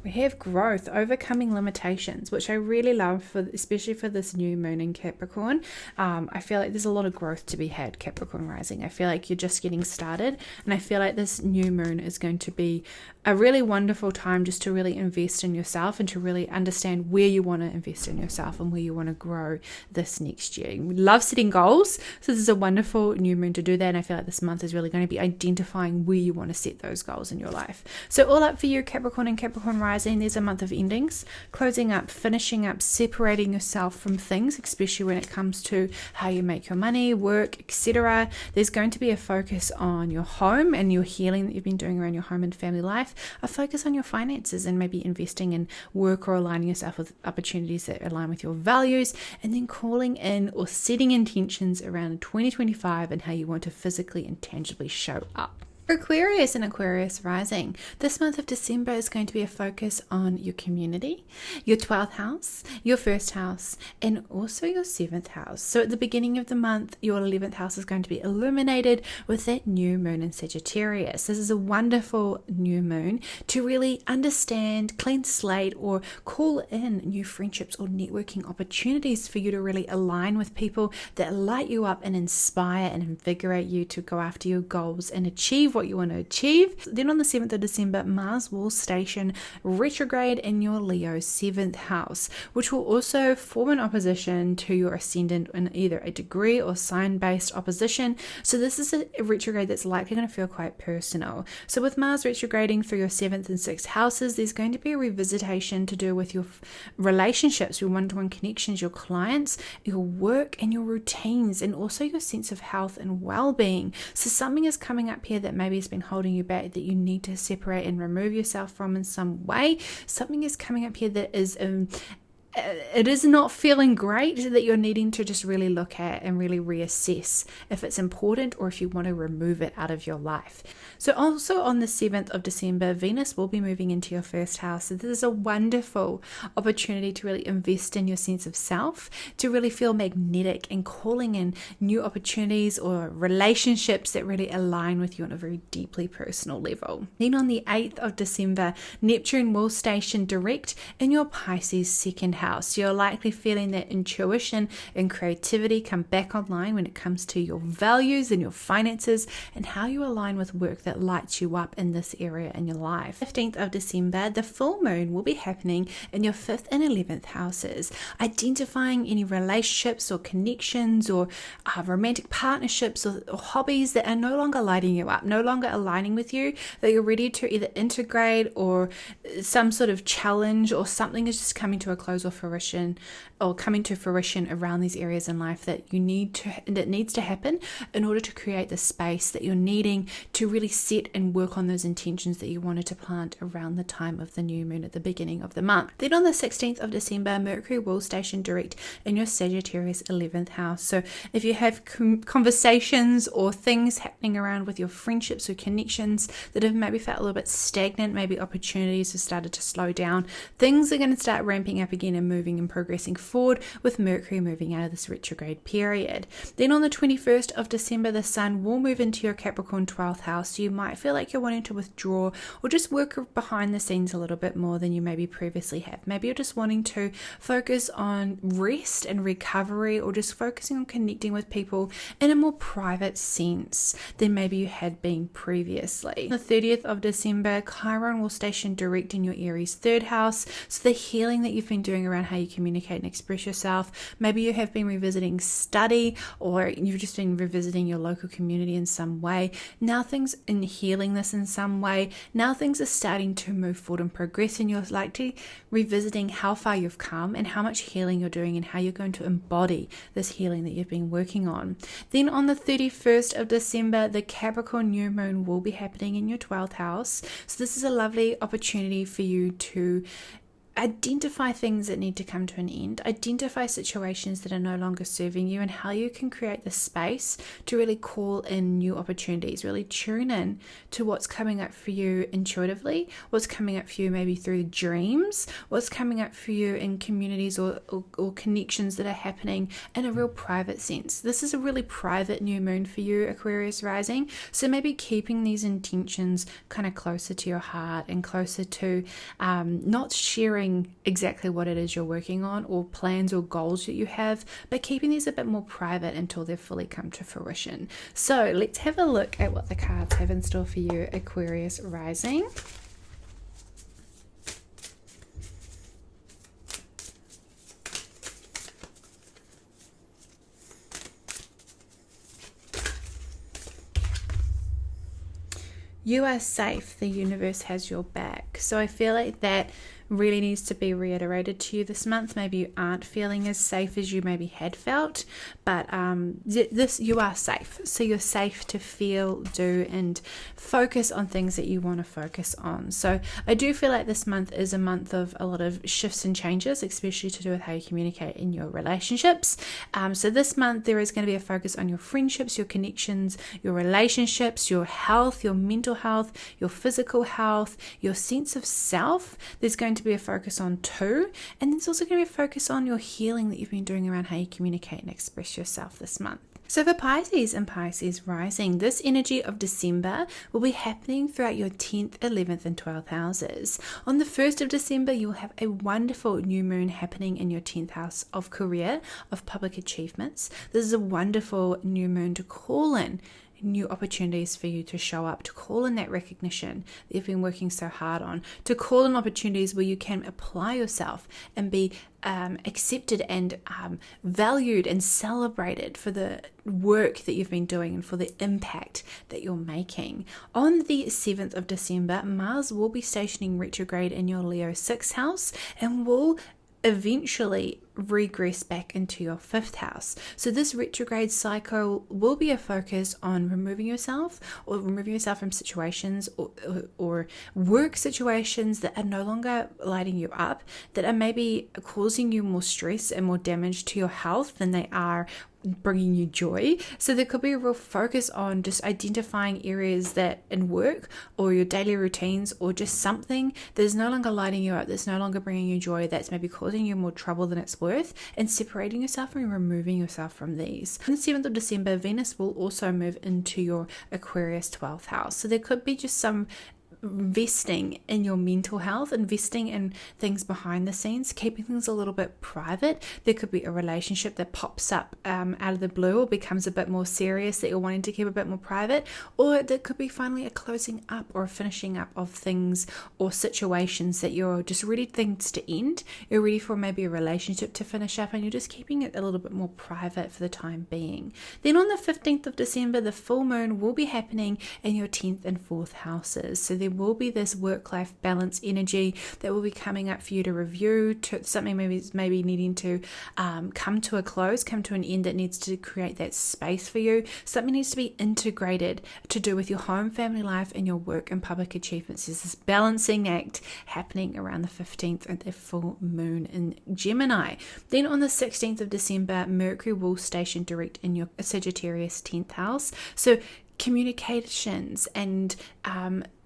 We have growth, overcoming limitations, which I really love, especially for this new moon in Capricorn. I feel like there's a lot of growth to be had, Capricorn rising. I feel like you're just getting started, and I feel like this new moon is going to be a really wonderful time just to really invest in yourself and to really understand where you want to invest in yourself and where you want to grow this next year. We love setting goals, so this is a wonderful new moon to do that, and I feel like this month is really going to be identifying where you want to set those goals in your life. So all up for you, Capricorn and Capricorn rising. There's a month of endings, closing up, finishing up, separating yourself from things, especially when it comes to how you make your money, work, etc. There's going to be a focus on your home and your healing that you've been doing around your home and family life, a focus on your finances and maybe investing in work or aligning yourself with opportunities that align with your values, and then calling in or setting intentions around 2025 and how you want to physically and tangibly show up. Aquarius and Aquarius rising. This month of December is going to be a focus on your community, your 12th house, your 1st house, and also your 7th house. So at the beginning of the month, your 11th house is going to be illuminated with that new moon in Sagittarius. This is a wonderful new moon to really understand, clean slate, or call in new friendships or networking opportunities for you to really align with people that light you up and inspire and invigorate you to go after your goals and achieve what you want to achieve. Then on the 7th of December, Mars will station retrograde in your Leo 7th house, which will also form an opposition to your ascendant in either a degree or sign-based opposition. So this is a retrograde that's likely going to feel quite personal. So with Mars retrograding through your 7th and 6th houses, there's going to be a revisitation to do with your relationships, your one-to-one connections, your clients, your work, and your routines, and also your sense of health and well-being. So something is coming up here that maybe has been holding you back, that you need to separate and remove yourself from in some way. Something is coming up here that is it is not feeling great, that you're needing to just really look at and really reassess if it's important or if you want to remove it out of your life. So also on the 7th of December, Venus will be moving into your first house. So this is a wonderful opportunity to really invest in your sense of self, to really feel magnetic and calling in new opportunities or relationships that really align with you on a very deeply personal level. Then on the 8th of December, Neptune will station direct in your Pisces second house. You're likely feeling that intuition and creativity come back online when it comes to your values and your finances and how you align with work that lights you up in this area in your life. 15th of December, the full moon will be happening in your 5th and 11th houses, identifying any relationships or connections or romantic partnerships or hobbies that are no longer lighting you up, no longer aligning with you, that you're ready to either integrate, or some sort of challenge or something is just coming to a close or fruition, or coming to fruition around these areas in life that needs to happen in order to create the space that you're needing to really set and work on those intentions that you wanted to plant around the time of the new moon at the beginning of the month. Then on the 16th of December, Mercury will station direct in your Sagittarius 11th house. So if you have conversations or things happening around with your friendships or connections that have maybe felt a little bit stagnant, maybe opportunities have started to slow down, things are going to start ramping up again and moving and progressing forward with Mercury moving out of this retrograde period. Then on the 21st of December, the Sun will move into your Capricorn 12th house. So you might feel like you're wanting to withdraw or just work behind the scenes a little bit more than you maybe previously have. Maybe you're just wanting to focus on rest and recovery, or just focusing on connecting with people in a more private sense than maybe you had been previously. On the 30th of December, Chiron will station direct in your Aries 3rd house. So the healing that you've been doing around how you communicate and express yourself, maybe you have been revisiting study, or you've just been revisiting your local community in some way. Now things in healing this in some way, now things are starting to move forward and progress, and you're likely revisiting how far you've come and how much healing you're doing and how you're going to embody this healing that you've been working on. Then on the 31st of December, the Capricorn new moon will be happening in your 12th house. So this is a lovely opportunity for you to identify things that need to come to an end, identify situations that are no longer serving you, and how you can create the space to really call in new opportunities, really tune in to what's coming up for you intuitively, what's coming up for you maybe through dreams, what's coming up for you in communities or connections that are happening in a real private sense. This is a really private new moon for you, Aquarius rising, so maybe keeping these intentions kind of closer to your heart and closer to not sharing exactly what it is you're working on or plans or goals that you have, but keeping these a bit more private until they've fully come to fruition. So let's have a look at what the cards have in store for you, Aquarius rising. You are safe. The universe has your back. So I feel like that really needs to be reiterated to you this month. Maybe you aren't feeling as safe as you maybe had felt, but you are safe. So you're safe to feel, do, and focus on things that you want to focus on. So I do feel like this month is a month of a lot of shifts and changes, especially to do with how you communicate in your relationships. So this month there is going to be a focus on your friendships, your connections, your relationships, your health, your mental health, your physical health, your sense of self. There's going to be a focus on too, and there's also going to be a focus on your healing that you've been doing around how you communicate and express yourself this month. So for Pisces and Pisces rising, this energy of December will be happening throughout your 10th, 11th and 12th houses. On the 1st of December, you'll have a wonderful new moon happening in your 10th house of career, of public achievements. This is a wonderful new moon to call in new opportunities for you to show up, to call in that recognition that you've been working so hard on, to call in opportunities where you can apply yourself and be accepted and valued and celebrated for the work that you've been doing and for the impact that you're making. On the 7th of December, Mars will be stationing retrograde in your Leo 6th house and will eventually regress back into your 5th house. So this retrograde cycle will be a focus on removing yourself from situations or work situations that are no longer lighting you up, that are maybe causing you more stress and more damage to your health than they are bringing you joy. So there could be a real focus on just identifying areas that in work or your daily routines or just something that is no longer lighting you up, that's no longer bringing you joy, that's maybe causing you more trouble than it's worth, and separating yourself and removing yourself from these. On the 7th of December, Venus will also move into your Aquarius 12th house. So there could be just some investing in your mental health, investing in things behind the scenes, keeping things a little bit private. There could be a relationship that pops up out of the blue or becomes a bit more serious that you're wanting to keep a bit more private, or there could be finally a closing up or a finishing up of things or situations that you're just ready things to end. You're ready for maybe a relationship to finish up and you're just keeping it a little bit more private for the time being. Then on the 15th of December, the full moon will be happening in your 10th and 4th houses. So there will be this work-life balance energy that will be coming up for you to review, to something maybe needing to come to a close, come to an end, that needs to create that space for you. Something needs to be integrated to do with your home, family life, and your work and public achievements. There's this balancing act happening around the 15th and the full moon in Gemini. Then on the 16th of December, Mercury will station direct in your Sagittarius 10th house. So communications and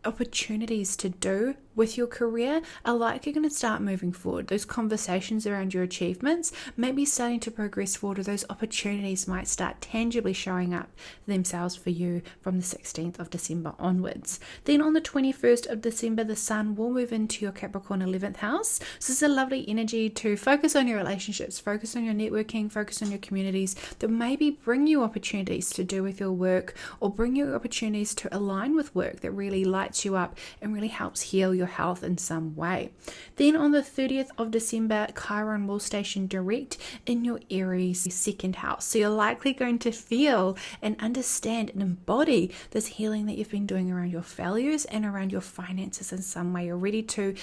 opportunities to do with your career are likely going to start moving forward. Those conversations around your achievements may be starting to progress forward, or those opportunities might start tangibly showing up themselves for you from the 16th of December onwards. Then on the 21st of December, the Sun will move into your Capricorn 11th house. So this is a lovely energy to focus on your relationships, focus on your networking, focus on your communities that maybe bring you opportunities to do with your work, or bring you opportunities to align with work that really lights you up and really helps heal your health in some way. Then on the 30th of December, Chiron will station direct in your Aries 2nd house. So you're likely going to feel and understand and embody this healing that you've been doing around your values and around your finances in some way. You're ready to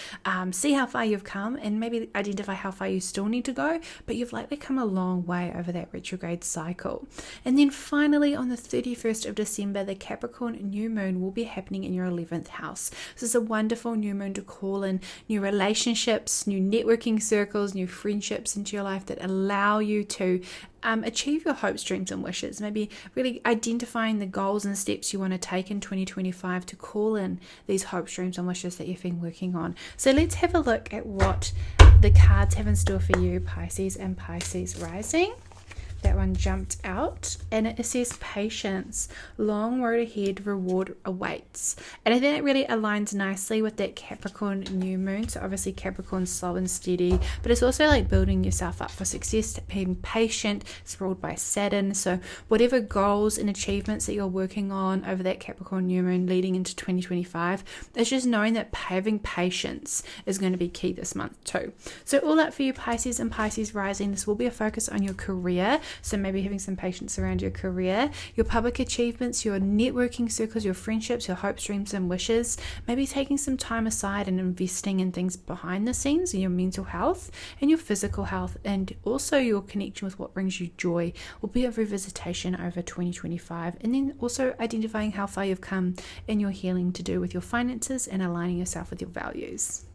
see how far you've come and maybe identify how far you still need to go, but you've likely come a long way over that retrograde cycle. And then finally on the 31st of December, the Capricorn new moon will be happening in your 11th house. This is a wonderful new moon to call in new relationships, new networking circles, new friendships into your life that allow you to achieve your hopes, dreams and wishes. Maybe really identifying the goals and steps you want to take in 2025 to call in these hopes, dreams and wishes that you've been working on. So let's have a look at what the cards have in store for you, Pisces and Pisces rising. That one jumped out and it says patience, long road ahead, reward awaits. And I think that really aligns nicely with that Capricorn new moon. So obviously Capricorn's slow and steady, but it's also like building yourself up for success, being patient. It's ruled by Saturn. So whatever goals and achievements that you're working on over that Capricorn new moon leading into 2025, it's just knowing that having patience is going to be key this month too. So all that for you, Pisces and Pisces rising. This will be a focus on your career. So maybe having some patience around your career, your public achievements, your networking circles, your friendships, your hopes, dreams and wishes. Maybe taking some time aside and investing in things behind the scenes, in your mental health and your physical health, and also your connection with what brings you joy will be a revisitation over 2025. And then also identifying how far you've come in your healing to do with your finances and aligning yourself with your values.